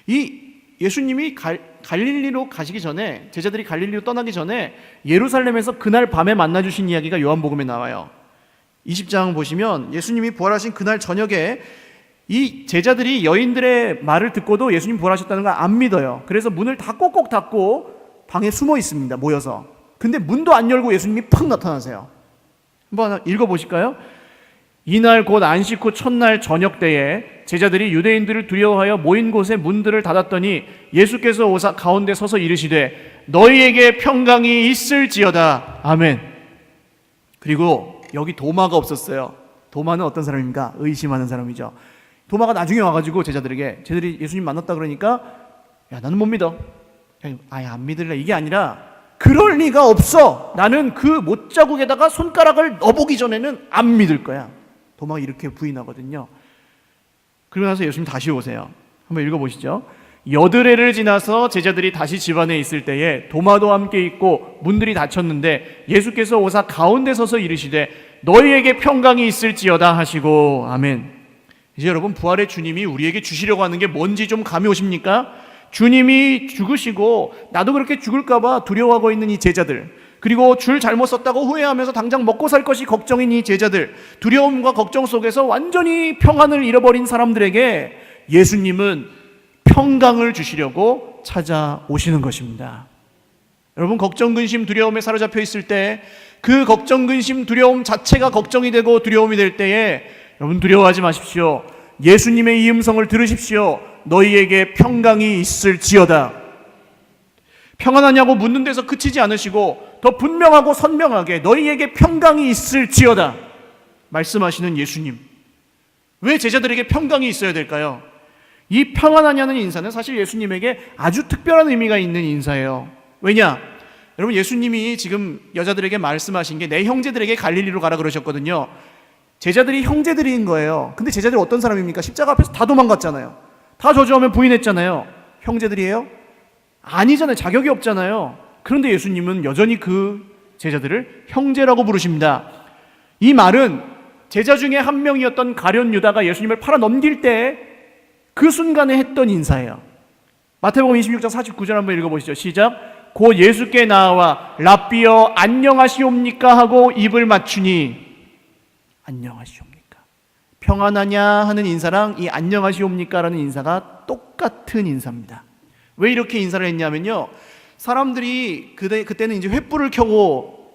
이 예수님이 갈릴리로 가시기 전에, 제자들이 갈릴리로 떠나기 전에 예루살렘에서 그날 밤에 만나주신 이야기가 요한복음에 나와요. 20장 보시면 예수님이 부활하신 그날 저녁에 이 제자들이 여인들의 말을 듣고도 예수님 부활하셨다는 걸 안 믿어요. 그래서 문을 다 꼭꼭 닫고 방에 숨어 있습니다. 모여서. 근데 문도 안 열고 예수님이 팍 나타나세요. 한번 읽어보실까요? 이날 곧 안식 후 첫날 저녁 때에 제자들이 유대인들을 두려워하여 모인 곳에 문들을 닫았더니 예수께서 오사 가운데 서서 이르시되 너희에게 평강이 있을지어다. 아멘. 그리고 여기 도마가 없었어요. 도마는 어떤 사람입니까? 의심하는 사람이죠. 도마가 나중에 와가지고 제자들이 예수님 만났다 그러니까 야, 나는 못 믿어. 아예 안 믿을래. 이게 아니라 그럴 리가 없어. 나는 그 못자국에다가 손가락을 넣어보기 전에는 안 믿을 거야. 도마가 이렇게 부인하거든요. 그러고 나서 예수님 다시 오세요. 한번 읽어보시죠. 여드레를 지나서 제자들이 다시 집안에 있을 때에 도마도 함께 있고 문들이 닫혔는데 예수께서 오사 가운데 서서 이르시되 너희에게 평강이 있을지어다 하시고. 아멘. 이제 여러분, 부활의 주님이 우리에게 주시려고 하는 게 뭔지 좀 감이 오십니까? 주님이 죽으시고 나도 그렇게 죽을까봐 두려워하고 있는 이 제자들, 그리고 줄 잘못 썼다고 후회하면서 당장 먹고 살 것이 걱정인 이 제자들, 두려움과 걱정 속에서 완전히 평안을 잃어버린 사람들에게 예수님은 평강을 주시려고 찾아오시는 것입니다. 여러분, 걱정, 근심, 두려움에 사로잡혀 있을 때 그 걱정, 근심, 두려움 자체가 걱정이 되고 두려움이 될 때에 여러분 두려워하지 마십시오. 예수님의 이 음성을 들으십시오. 너희에게 평강이 있을지어다. 평안하냐고 묻는 데서 그치지 않으시고 더 분명하고 선명하게 너희에게 평강이 있을지어다 말씀하시는 예수님. 왜 제자들에게 평강이 있어야 될까요? 이 평안하냐는 인사는 사실 예수님에게 아주 특별한 의미가 있는 인사예요. 왜냐? 여러분, 예수님이 지금 여자들에게 말씀하신 게 내 형제들에게 갈릴리로 가라 그러셨거든요. 제자들이 형제들인 거예요. 근데 제자들이 어떤 사람입니까? 십자가 앞에서 다 도망갔잖아요. 다 저주하며 부인했잖아요. 형제들이에요? 아니잖아요. 자격이 없잖아요. 그런데 예수님은 여전히 그 제자들을 형제라고 부르십니다. 이 말은 제자 중에 한 명이었던 가룟 유다가 예수님을 팔아 넘길 때 그 순간에 했던 인사예요. 마태복음 26장 49절 한번 읽어보시죠. 시작. 곧 예수께 나와 랍비여 안녕하시옵니까 하고 입을 맞추니 안녕하시옵니까? 평안하냐 하는 인사랑 이 안녕하시옵니까 라는 인사가 똑같은 인사입니다. 왜 이렇게 인사를 했냐면요, 사람들이 그때는 이제 횃불을 켜고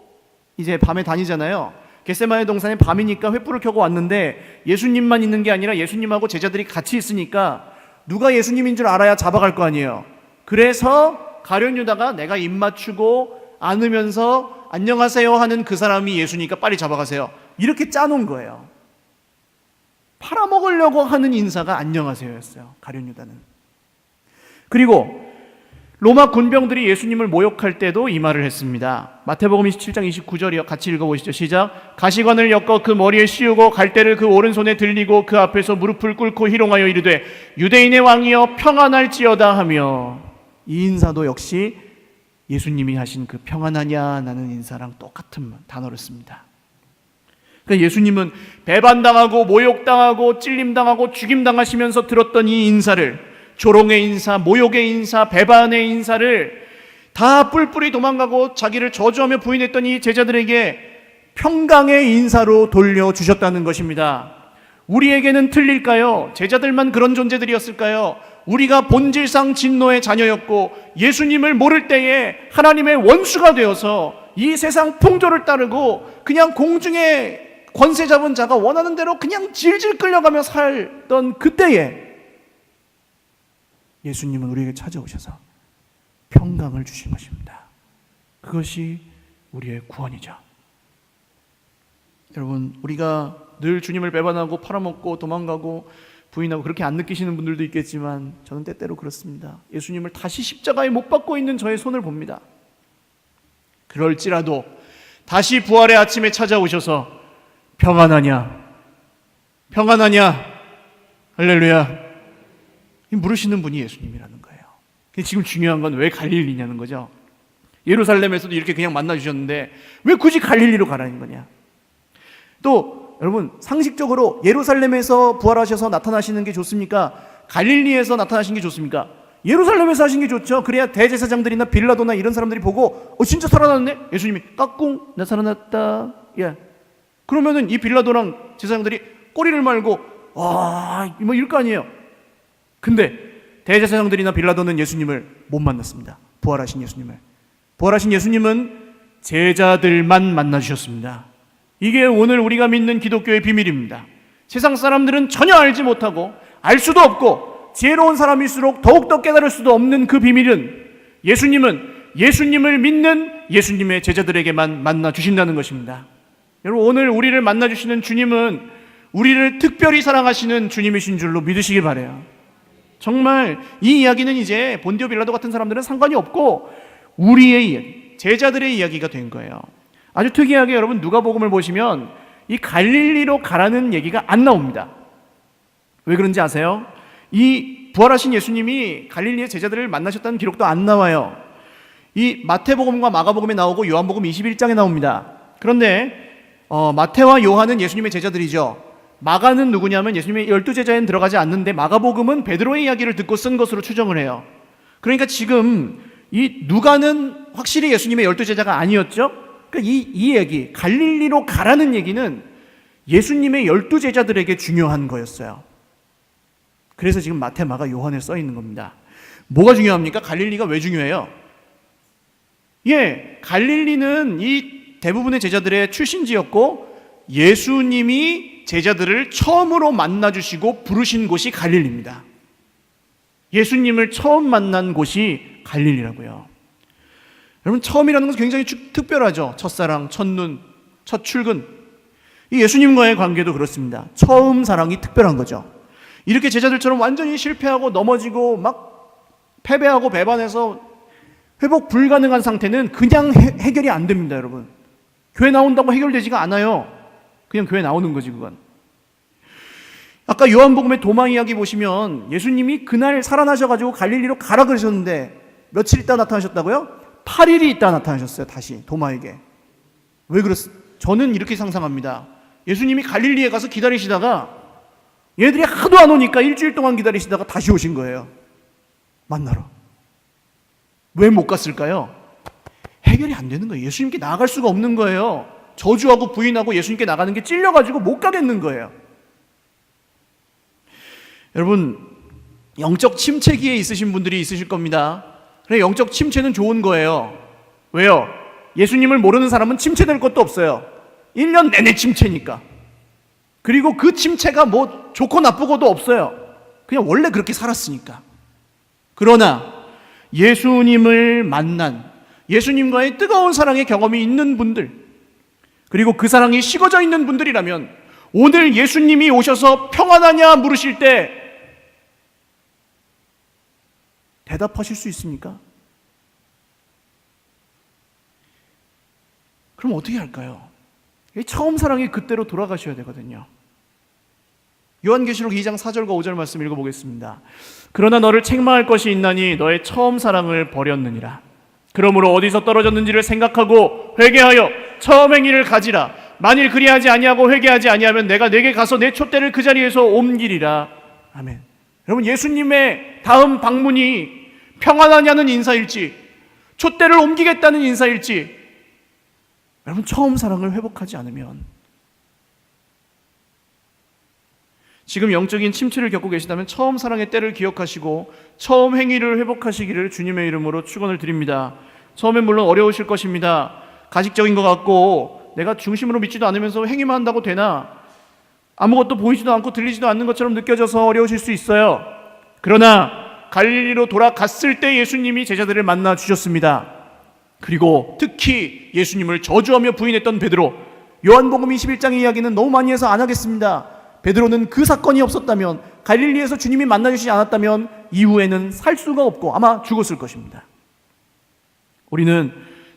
이제 밤에 다니잖아요. 겟세마네 동산에 밤이니까 횃불을 켜고 왔는데 예수님만 있는 게 아니라 예수님하고 제자들이 같이 있으니까 누가 예수님인 줄 알아야 잡아갈 거 아니에요. 그래서 가룟 유다가 내가 입 맞추고 안으면서 안녕하세요 하는 그 사람이 예수니까 빨리 잡아가세요, 이렇게 짜놓은 거예요. 팔아먹으려고 하는 인사가 안녕하세요였어요, 가룟 유다는. 그리고 로마 군병들이 예수님을 모욕할 때도 이 말을 했습니다. 마태복음 27장 29절이요. 같이 읽어보시죠. 시작. 가시관을 엮어 그 머리에 씌우고 갈대를 그 오른손에 들리고 그 앞에서 무릎을 꿇고 희롱하여 이르되 유대인의 왕이여 평안할지어다 하며, 이 인사도 역시 예수님이 하신 그 평안하냐 나는 인사랑 똑같은 단어를 씁니다. 그러니까 예수님은 배반당하고 모욕당하고 찔림당하고 죽임당하시면서 들었던 이 인사를, 조롱의 인사, 모욕의 인사, 배반의 인사를 다 뿔뿔이 도망가고 자기를 저주하며 부인했던 이 제자들에게 평강의 인사로 돌려주셨다는 것입니다. 우리에게는 틀릴까요? 제자들만 그런 존재들이었을까요? 우리가 본질상 진노의 자녀였고 예수님을 모를 때에 하나님의 원수가 되어서 이 세상 풍조를 따르고 그냥 공중에 권세 잡은 자가 원하는 대로 그냥 질질 끌려가며 살던 그때에 예수님은 우리에게 찾아오셔서 평강을 주신 것입니다. 그것이 우리의 구원이죠. 여러분, 우리가 늘 주님을 배반하고 팔아먹고 도망가고 부인하고 그렇게 안 느끼시는 분들도 있겠지만 저는 때때로 그렇습니다. 예수님을 다시 십자가에 못 박고 있는 저의 손을 봅니다. 그럴지라도 다시 부활의 아침에 찾아오셔서 평안하냐, 평안하냐, 할렐루야, 물으시는 분이 예수님이라는 거예요. 지금 중요한 건 왜 갈릴리냐는 거죠. 예루살렘에서도 이렇게 그냥 만나주셨는데 왜 굳이 갈릴리로 가라는 거냐. 또 여러분, 상식적으로 예루살렘에서 부활하셔서 나타나시는 게 좋습니까? 갈릴리에서 나타나신 게 좋습니까? 예루살렘에서 하신 게 좋죠. 그래야 대제사장들이나 빌라도나 이런 사람들이 보고 진짜 살아났네? 예수님이 까꿍 나 살아났다. 예. 그러면은 이 빌라도랑 제사장들이 꼬리를 말고 와 뭐 이럴 거 아니에요. 근데 대제사장들이나 빌라도는 예수님을 못 만났습니다. 부활하신 예수님을. 부활하신 예수님은 제자들만 만나주셨습니다. 이게 오늘 우리가 믿는 기독교의 비밀입니다. 세상 사람들은 전혀 알지 못하고 알 수도 없고 지혜로운 사람일수록 더욱더 깨달을 수도 없는 그 비밀은 예수님은 예수님을 믿는 예수님의 제자들에게만 만나주신다는 것입니다. 여러분, 오늘 우리를 만나주시는 주님은 우리를 특별히 사랑하시는 주님이신 줄로 믿으시기 바라요. 정말 이 이야기는 이제 본디오 빌라도 같은 사람들은 상관이 없고 우리의 이야기, 제자들의 이야기가 된 거예요. 아주 특이하게 여러분, 누가복음을 보시면 이 갈릴리로 가라는 얘기가 안 나옵니다. 왜 그런지 아세요? 이 부활하신 예수님이 갈릴리의 제자들을 만나셨다는 기록도 안 나와요. 이 마태복음과 마가복음에 나오고 요한복음 21장에 나옵니다. 그런데 마태와 요한은 예수님의 제자들이죠. 마가는 누구냐면 예수님의 12제자에는 들어가지 않는데 마가복음은 베드로의 이야기를 듣고 쓴 것으로 추정을 해요. 그러니까 지금 이 누가는 확실히 예수님의 12제자가 아니었죠. 그러니까 이 얘기, 갈릴리로 가라는 얘기는 예수님의 12제자들에게 중요한 거였어요. 그래서 지금 마태, 마가, 요한에 써 있는 겁니다. 뭐가 중요합니까? 갈릴리가 왜 중요해요? 예, 갈릴리는 이 대부분의 제자들의 출신지였고 예수님이 제자들을 처음으로 만나주시고 부르신 곳이 갈릴리입니다. 예수님을 처음 만난 곳이 갈릴리라고요. 여러분, 처음이라는 것은 굉장히 특별하죠. 첫사랑, 첫눈, 첫 출근. 이 예수님과의 관계도 그렇습니다. 처음 사랑이 특별한 거죠. 이렇게 제자들처럼 완전히 실패하고 넘어지고 막 패배하고 배반해서 회복 불가능한 상태는 그냥 해결이 안 됩니다, 여러분. 교회 나온다고 해결되지가 않아요. 그냥 교회 나오는 거지, 그건. 아까 요한복음의 도마 이야기 보시면 예수님이 그날 살아나셔가지고 갈릴리로 가라 그러셨는데 며칠 있다 나타나셨다고요? 8일이 있다 나타나셨어요. 다시 도마에게. 왜 그랬어요? 저는 이렇게 상상합니다. 예수님이 갈릴리에 가서 기다리시다가 얘들이 하도 안 오니까 일주일 동안 기다리시다가 다시 오신 거예요. 만나러. 왜 못 갔을까요? 해결이 안 되는 거예요. 예수님께 나아갈 수가 없는 거예요. 저주하고 부인하고 예수님께 나가는 게 찔려가지고 못 가겠는 거예요. 여러분, 영적 침체기에 있으신 분들이 있으실 겁니다. 그래, 영적 침체는 좋은 거예요. 왜요? 예수님을 모르는 사람은 침체될 것도 없어요. 1년 내내 침체니까. 그리고 그 침체가 뭐 좋고 나쁘고도 없어요. 그냥 원래 그렇게 살았으니까. 그러나 예수님을 만난, 예수님과의 뜨거운 사랑의 경험이 있는 분들, 그리고 그 사랑이 식어져 있는 분들이라면 오늘 예수님이 오셔서 평안하냐 물으실 때 대답하실 수 있습니까? 그럼 어떻게 할까요? 처음 사랑이 그때로 돌아가셔야 되거든요. 요한계시록 2장 4절과 5절 말씀 읽어보겠습니다. 그러나 너를 책망할 것이 있나니 너의 처음 사랑을 버렸느니라. 그러므로 어디서 떨어졌는지를 생각하고 회개하여 처음 행위를 가지라. 만일 그리하지 아니하고 회개하지 아니하면 내가 내게 가서 내 촛대를 그 자리에서 옮기리라. 아멘. 여러분, 예수님의 다음 방문이 평안하냐는 인사일지 촛대를 옮기겠다는 인사일지, 여러분, 처음 사랑을 회복하지 않으면, 지금 영적인 침체를 겪고 계시다면 처음 사랑의 때를 기억하시고 처음 행위를 회복하시기를 주님의 이름으로 축원을 드립니다. 처음엔 물론 어려우실 것입니다. 가식적인 것 같고 내가 중심으로 믿지도 않으면서 행위만 한다고 되나, 아무것도 보이지도 않고 들리지도 않는 것처럼 느껴져서 어려우실 수 있어요. 그러나 갈릴리로 돌아갔을 때 예수님이 제자들을 만나 주셨습니다. 그리고 특히 예수님을 저주하며 부인했던 베드로, 요한복음 21장의 이야기는 너무 많이 해서 안 하겠습니다. 베드로는 그 사건이 없었다면, 갈릴리에서 주님이 만나주시지 않았다면 이후에는 살 수가 없고 아마 죽었을 것입니다. 우리는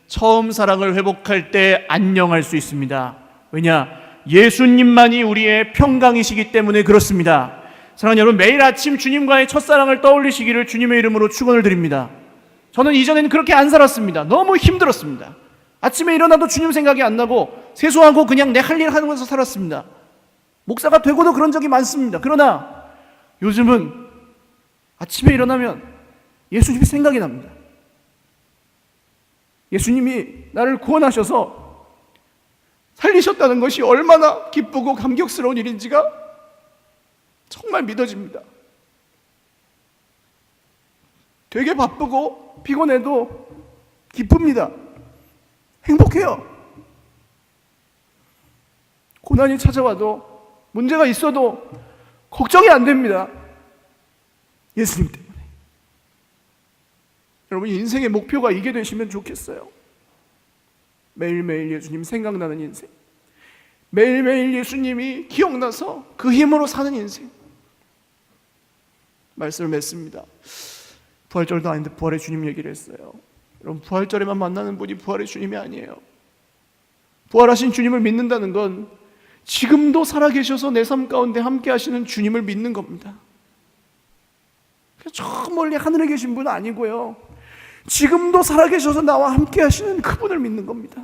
처음 사랑을 회복할 때 안녕할 수 있습니다. 왜냐? 예수님만이 우리의 평강이시기 때문에 그렇습니다. 사랑하는 여러분, 매일 아침 주님과의 첫사랑을 떠올리시기를 주님의 이름으로 축원을 드립니다. 저는 이전에는 그렇게 안 살았습니다. 너무 힘들었습니다. 아침에 일어나도 주님 생각이 안 나고 세수하고 그냥 내 할 일 하면서 살았습니다. 목사가 되고도 그런 적이 많습니다. 그러나 요즘은 아침에 일어나면 예수님이 생각이 납니다. 예수님이 나를 구원하셔서 살리셨다는 것이 얼마나 기쁘고 감격스러운 일인지가 정말 믿어집니다. 되게 바쁘고 피곤해도 기쁩니다. 행복해요. 고난이 찾아와도 문제가 있어도 걱정이 안 됩니다. 예수님 때문에. 여러분, 인생의 목표가 이게 되시면 좋겠어요. 매일매일 예수님 생각나는 인생, 매일매일 예수님이 기억나서 그 힘으로 사는 인생. 말씀을 맺습니다. 부활절도 아닌데 부활의 주님 얘기를 했어요. 여러분, 부활절에만 만나는 분이 부활의 주님이 아니에요. 부활하신 주님을 믿는다는 건 지금도 살아계셔서 내 삶 가운데 함께 하시는 주님을 믿는 겁니다. 저 멀리 하늘에 계신 분은 아니고요, 지금도 살아계셔서 나와 함께 하시는 그분을 믿는 겁니다.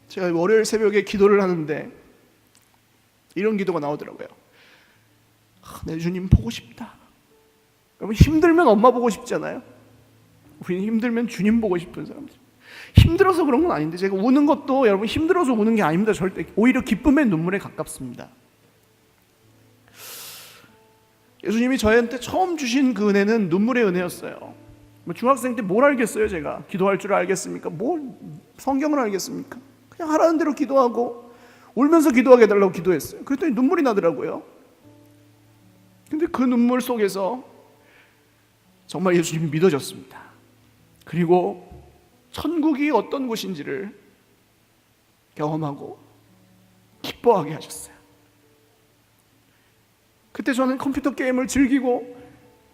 제가 월요일 새벽에 기도를 하는데 이런 기도가 나오더라고요. 내 주님 보고 싶다. 여러분, 힘들면 엄마 보고 싶잖아요. 우리는 힘들면 주님 보고 싶은 사람들. 힘들어서 그런 건 아닌데, 제가 우는 것도 여러분 힘들어서 우는 게 아닙니다. 절대. 오히려 기쁨의 눈물에 가깝습니다. 예수님이 저희한테 처음 주신 그 은혜는 눈물의 은혜였어요. 중학생 때 뭘 알겠어요? 제가 기도할 줄 알겠습니까? 뭘 성경을 알겠습니까? 그냥 하라는 대로 기도하고 울면서 기도하게 해달라고 기도했어요. 그랬더니 눈물이 나더라고요. 근데 그 눈물 속에서 정말 예수님이 믿어졌습니다. 그리고 천국이 어떤 곳인지를 경험하고 기뻐하게 하셨어요. 그때 저는 컴퓨터 게임을 즐기고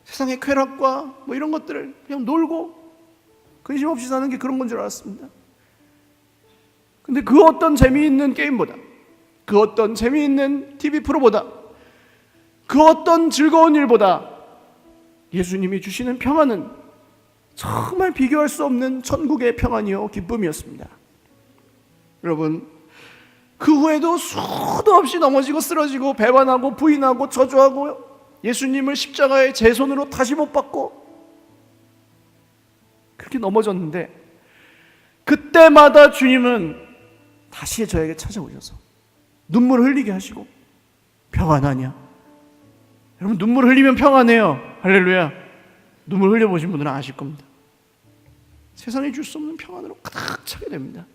세상의 쾌락과 뭐 이런 것들을 그냥 놀고 근심 없이 사는 게 그런 건 줄 알았습니다. 근데 그 어떤 재미있는 게임보다, 그 어떤 재미있는 TV 프로보다, 그 어떤 즐거운 일보다 예수님이 주시는 평안은 정말 비교할 수 없는 천국의 평안이요 기쁨이었습니다. 여러분, 그 후에도 수도 없이 넘어지고 쓰러지고 배반하고 부인하고 저주하고 예수님을 십자가의 제 손으로 다시 못 박고 그렇게 넘어졌는데, 그때마다 주님은 다시 저에게 찾아오셔서 눈물을 흘리게 하시고 평안하냐? 여러분, 눈물 흘리면 평안해요. 할렐루야. 눈물 흘려보신 분들은 아실 겁니다. 세상에 줄 수 없는 평안으로 가득 차게 됩니다.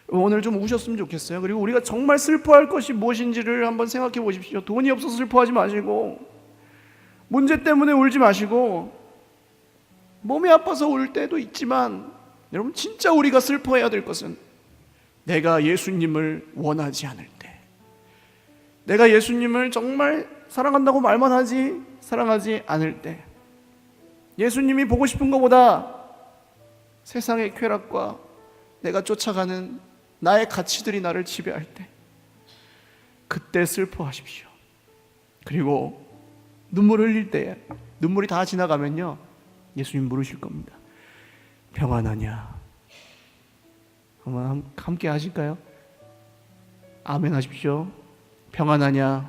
오늘 좀 우셨으면 좋겠어요. 그리고 우리가 정말 슬퍼할 것이 무엇인지를 한번 생각해 보십시오. 돈이 없어서 슬퍼하지 마시고, 문제 때문에 울지 마시고, 몸이 아파서 울 때도 있지만, 여러분, 진짜 우리가 슬퍼해야 될 것은 내가 예수님을 원하지 않을 때, 내가 예수님을 정말 사랑한다고 말만 하지 사랑하지 않을 때, 예수님이 보고 싶은 것보다 세상의 쾌락과 내가 쫓아가는 나의 가치들이 나를 지배할 때, 그때 슬퍼하십시오. 그리고 눈물 흘릴 때, 눈물이 다 지나가면요, 예수님 물으실 겁니다. 평안하냐? 한번 함께 하실까요? 아멘 하십시오. 평안하냐?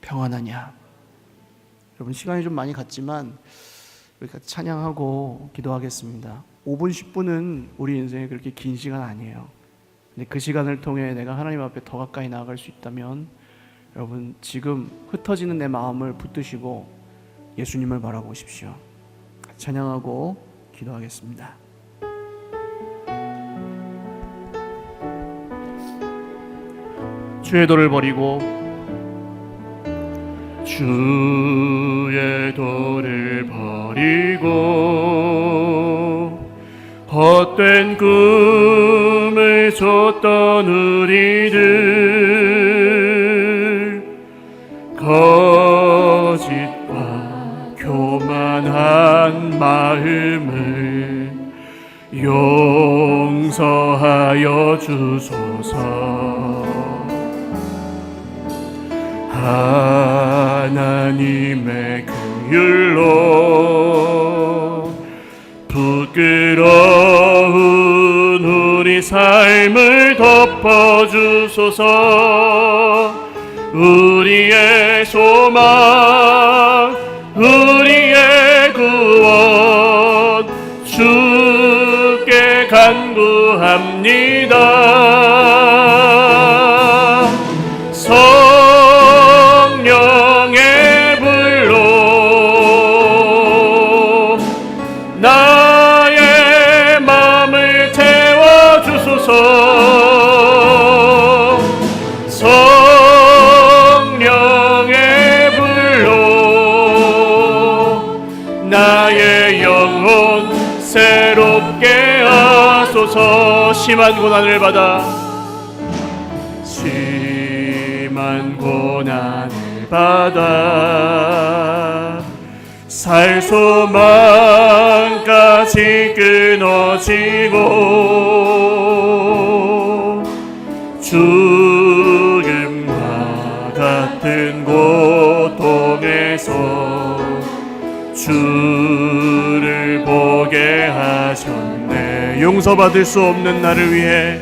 평안하냐? 여러분, 시간이 좀 많이 갔지만 우리 같이 찬양하고 기도하겠습니다. 5분 10분은 우리 인생에 그렇게 긴 시간 아니에요. 근데 그 시간을 통해 내가 하나님 앞에 더 가까이 나아갈 수 있다면, 여러분, 지금 흩어지는 내 마음을 붙드시고 예수님을 바라보십시오. 찬양하고 기도하겠습니다. 주의 도를 버리고 주의 도를 버리고 헛된 꿈을 줬던 우리들, 거짓과 교만한 마음을 용서하여 주소서. 하나님의 긍휼로 부끄러운 우리 삶을 덮어주소서. 우리의 소망, 우리의 구원, 주께 간구합니다. 성령의 불로 나의 마음을 태워주소서. 성령의 불로 나의 영혼 새롭게 하소서. 심한 고난을 받아 살 소망까지 끊어지고 죽음과 같은 고통에서 주를 보게 하셨네. 용서받을 수 없는 나를 위해,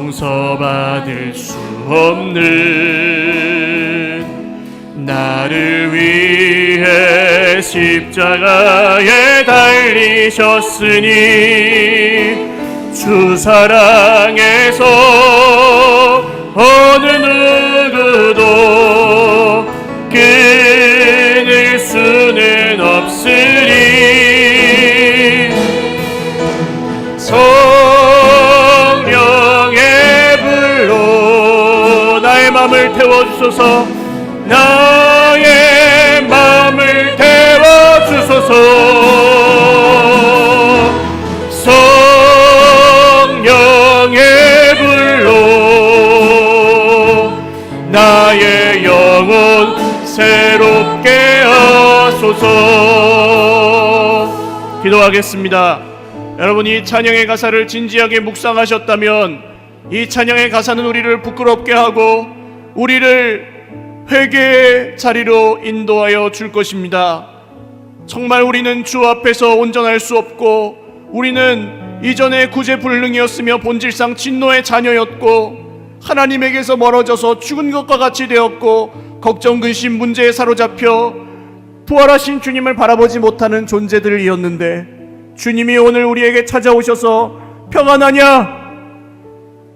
용서받을 수 없는 나를 위해 십자가에 달리셨으니, 주 사랑에서 어느 누구도 끊을 수는 없으리. 성령의 불로 나의 마음을 태워주소서. 나의 마음을 태워주소서. 성령의 불로 나의 영혼 새롭게 하소서. 기도하겠습니다. 여러분, 이 찬양의 가사를 진지하게 묵상하셨다면 이 찬양의 가사는 우리를 부끄럽게 하고 우리를 회개의 자리로 인도하여 줄 것입니다. 정말 우리는 주 앞에서 온전할 수 없고, 우리는 이전에 구제불능이었으며 본질상 진노의 자녀였고, 하나님에게서 멀어져서 죽은 것과 같이 되었고, 걱정, 근심, 문제에 사로잡혀 부활하신 주님을 바라보지 못하는 존재들이었는데, 주님이 오늘 우리에게 찾아오셔서 평안하냐?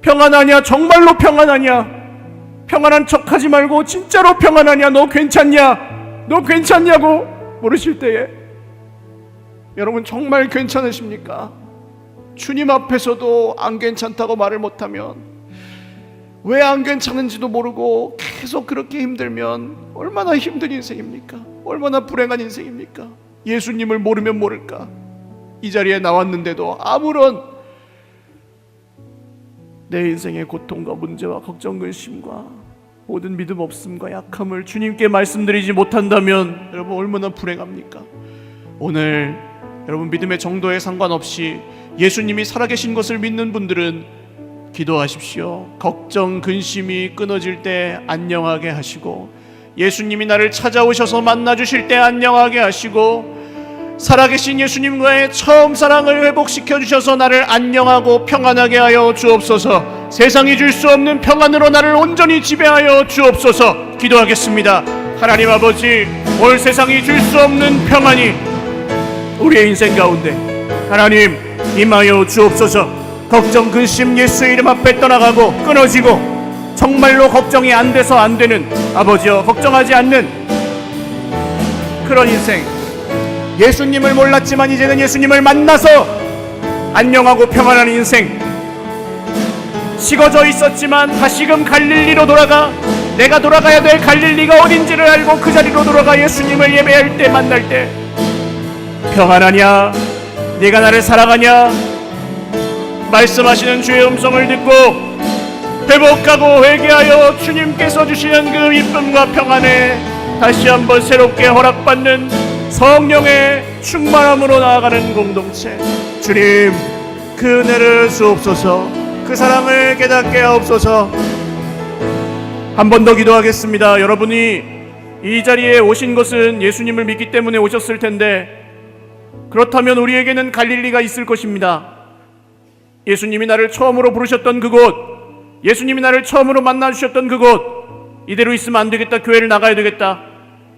평안하냐? 정말로 평안하냐? 평안한 척하지 말고 진짜로 평안하냐? 너 괜찮냐? 너 괜찮냐고 물으실 때에 여러분 정말 괜찮으십니까? 주님 앞에서도 안 괜찮다고 말을 못하면, 왜 안 괜찮은지도 모르고 계속 그렇게 힘들면 얼마나 힘든 인생입니까? 얼마나 불행한 인생입니까? 예수님을 모르면 모를까? 이 자리에 나왔는데도 아무런 내 인생의 고통과 문제와 걱정, 근심과 모든 믿음 없음과 약함을 주님께 말씀드리지 못한다면 여러분 얼마나 불행합니까? 오늘 여러분 믿음의 정도에 상관없이 예수님이 살아계신 것을 믿는 분들은 기도하십시오. 걱정, 근심이 끊어질 때 안녕하게 하시고, 예수님이 나를 찾아오셔서 만나주실 때 안녕하게 하시고, 살아계신 예수님과의 처음 사랑을 회복시켜 주셔서 나를 안녕하고 평안하게 하여 주옵소서. 세상이 줄 수 없는 평안으로 나를 온전히 지배하여 주옵소서. 기도하겠습니다. 하나님 아버지, 올 세상이 줄 수 없는 평안이 우리의 인생 가운데 하나님 임하여 주옵소서. 걱정, 근심 예수의 이름 앞에 떠나가고 끊어지고, 정말로 걱정이 안 돼서 안 되는, 아버지여 걱정하지 않는 그런 인생, 예수님을 몰랐지만 이제는 예수님을 만나서 안녕하고 평안한 인생, 식어져 있었지만 다시금 갈릴리로 돌아가 내가 돌아가야 될 갈릴리가 어딘지를 알고 그 자리로 돌아가 예수님을 예배할 때, 만날 때 평안하냐? 네가 나를 사랑하냐? 말씀하시는 주의 음성을 듣고 회복하고 회개하여 주님께서 주시는 그 기쁨과 평안에 다시 한번 새롭게 허락받는 성령의 충만함으로 나아가는 공동체, 주님 그 은혜를 주옵소서. 그 사랑을 깨닫게 하옵소서. 한 번 더 기도하겠습니다. 여러분이 이 자리에 오신 것은 예수님을 믿기 때문에 오셨을 텐데, 그렇다면 우리에게는 갈릴리가 있을 것입니다. 예수님이 나를 처음으로 부르셨던 그곳, 예수님이 나를 처음으로 만나주셨던 그곳, 이대로 있으면 안 되겠다, 교회를 나가야 되겠다,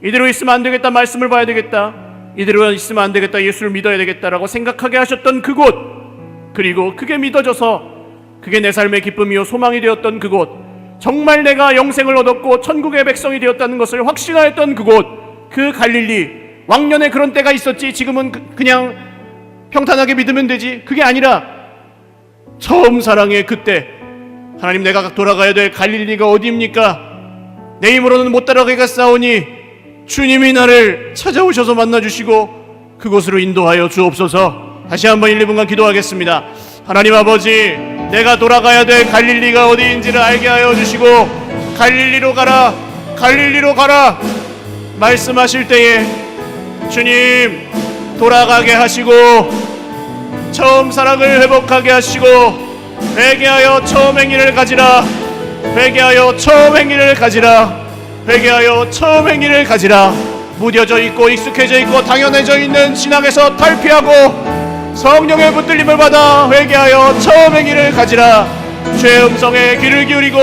이대로 있으면 안 되겠다, 말씀을 봐야 되겠다, 이대로 있으면 안 되겠다, 예수를 믿어야 되겠다라고 생각하게 하셨던 그곳, 그리고 그게 믿어져서 그게 내 삶의 기쁨이요 소망이 되었던 그곳, 정말 내가 영생을 얻었고 천국의 백성이 되었다는 것을 확신하였던 그곳, 그 갈릴리, 왕년에 그런 때가 있었지 지금은 그냥 평탄하게 믿으면 되지, 그게 아니라 처음 사랑의 그때, 하나님 내가 돌아가야 될 갈릴리가 어디입니까? 내 힘으로는 못 따라가겠사오니 주님이 나를 찾아오셔서 만나주시고 그곳으로 인도하여 주옵소서. 다시 한번 1, 2분간 기도하겠습니다. 하나님 아버지, 내가 돌아가야 될 갈릴리가 어디인지를 알게 하여 주시고, 갈릴리로 가라, 갈릴리로 가라 말씀하실 때에 주님 돌아가게 하시고 처음 사랑을 회복하게 하시고, 회개하여 처음 행위를 가지라, 회개하여 처음 행위를 가지라, 회개하여 처음 행위를 가지라. 무뎌져 있고 익숙해져 있고 당연해져 있는 신앙에서 탈피하고 성령의 붙들림을 받아 회개하여 처음 행위를 가지라. 죄의 음성에 귀를 기울이고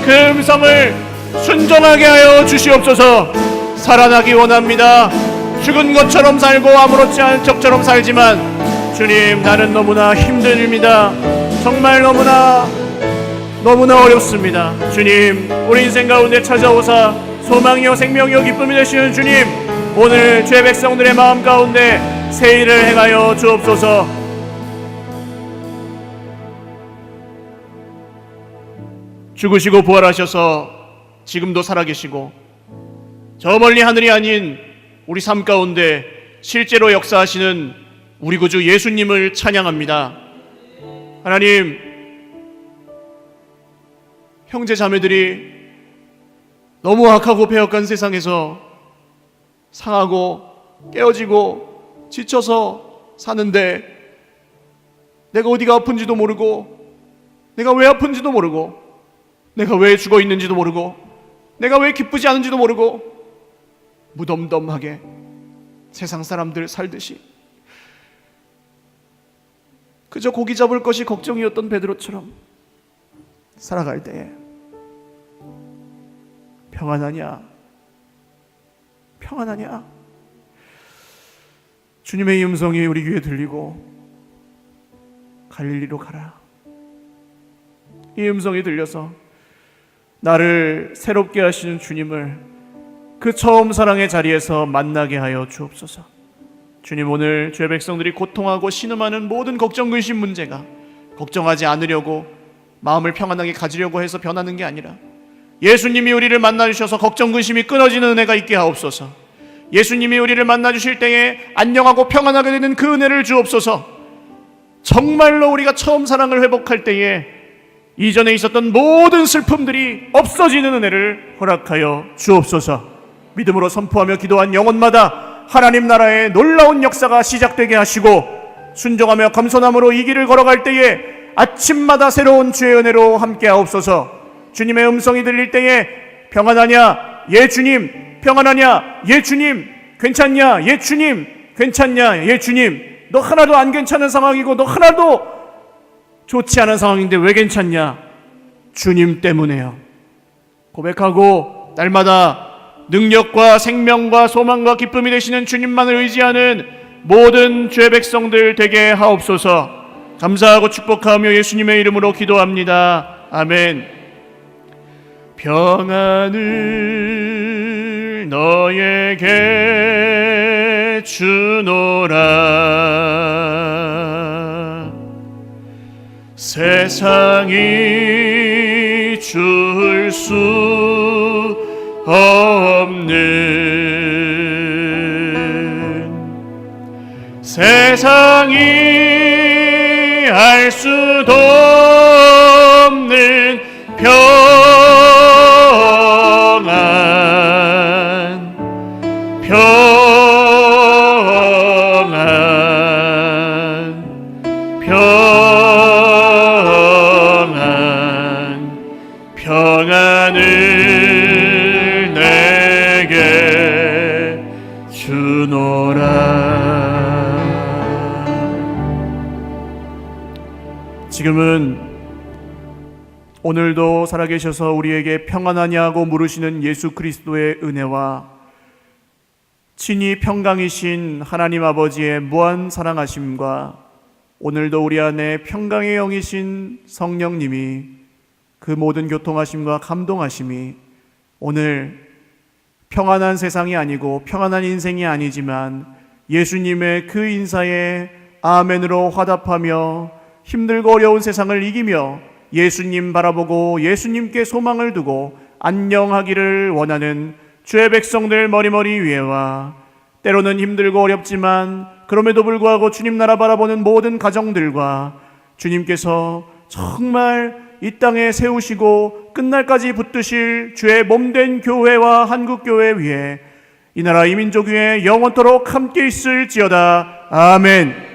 그 음성을 순종하게 하여 주시옵소서. 살아나기 원합니다. 죽은 것처럼 살고 아무렇지 않은 척처럼 살지만 주님, 나는 너무나 힘듭니다. 정말 너무나 어렵습니다. 주님, 우리 인생 가운데 찾아오사 소망이요 생명이요 기쁨이 되시는 주님, 오늘 죄 백성들의 마음 가운데 새 일을 행하여 주옵소서. 죽으시고 부활하셔서 지금도 살아계시고 저 멀리 하늘이 아닌 우리 삶 가운데 실제로 역사하시는 우리 구주 예수님을 찬양합니다. 하나님, 형제 자매들이 너무 악하고 배역한 세상에서 상하고 깨어지고 지쳐서 사는데, 내가 어디가 아픈지도 모르고, 내가 왜 아픈지도 모르고, 내가 왜 죽어 있는지도 모르고, 내가 왜 기쁘지 않은지도 모르고 무덤덤하게 세상 사람들 살듯이 그저 고기 잡을 것이 걱정이었던 베드로처럼 살아갈 때에 평안하냐? 평안하냐? 주님의 음성이 우리 귀에 들리고 갈릴리로 가라. 이 음성이 들려서 나를 새롭게 하시는 주님을 그 처음 사랑의 자리에서 만나게 하여 주옵소서. 주님, 오늘 주의 백성들이 고통하고 신음하는 모든 걱정, 근심 문제가 걱정하지 않으려고 마음을 평안하게 가지려고 해서 변하는 게 아니라 예수님이 우리를 만나주셔서 걱정, 근심이 끊어지는 은혜가 있게 하옵소서. 예수님이 우리를 만나주실 때에 안녕하고 평안하게 되는 그 은혜를 주옵소서. 정말로 우리가 처음 사랑을 회복할 때에 이전에 있었던 모든 슬픔들이 없어지는 은혜를 허락하여 주옵소서. 믿음으로 선포하며 기도한 영혼마다 하나님 나라의 놀라운 역사가 시작되게 하시고 순종하며 겸손함으로 이 길을 걸어갈 때에 아침마다 새로운 주의 은혜로 함께 하옵소서. 주님의 음성이 들릴 때에 평안하냐? 예 주님. 평안하냐? 예 주님. 괜찮냐? 예 주님. 괜찮냐? 예 주님. 너 하나도 안 괜찮은 상황이고 너 하나도 좋지 않은 상황인데 왜 괜찮냐? 주님 때문에요. 고백하고 날마다 능력과 생명과 소망과 기쁨이 되시는 주님만을 의지하는 모든 죄 백성들 되게 하옵소서. 감사하고 축복하며 예수님의 이름으로 기도합니다. 아멘. 평안을 너에게 주노라. 세상이 줄 수 없는 세상이 알 수도 없는 평안 평안을 내게 주노라. 지금은 오늘도 살아계셔서 우리에게 평안하냐고 물으시는 예수 그리스도의 은혜와 친히 평강이신 하나님 아버지의 무한 사랑하심과 오늘도 우리 안에 평강의 영이신 성령님이 그 모든 교통하심과 감동하심이 오늘 평안한 세상이 아니고 평안한 인생이 아니지만 예수님의 그 인사에 아멘으로 화답하며 힘들고 어려운 세상을 이기며 예수님 바라보고 예수님께 소망을 두고 안녕하기를 원하는 주의 백성들 머리머리 위에와 때로는 힘들고 어렵지만 그럼에도 불구하고 주님 나라 바라보는 모든 가정들과 주님께서 정말 이 땅에 세우시고 끝날까지 붙드실 주의 몸된 교회와 한국교회 위에 이 나라 이 민족 위에 영원토록 함께 있을지어다. 아멘.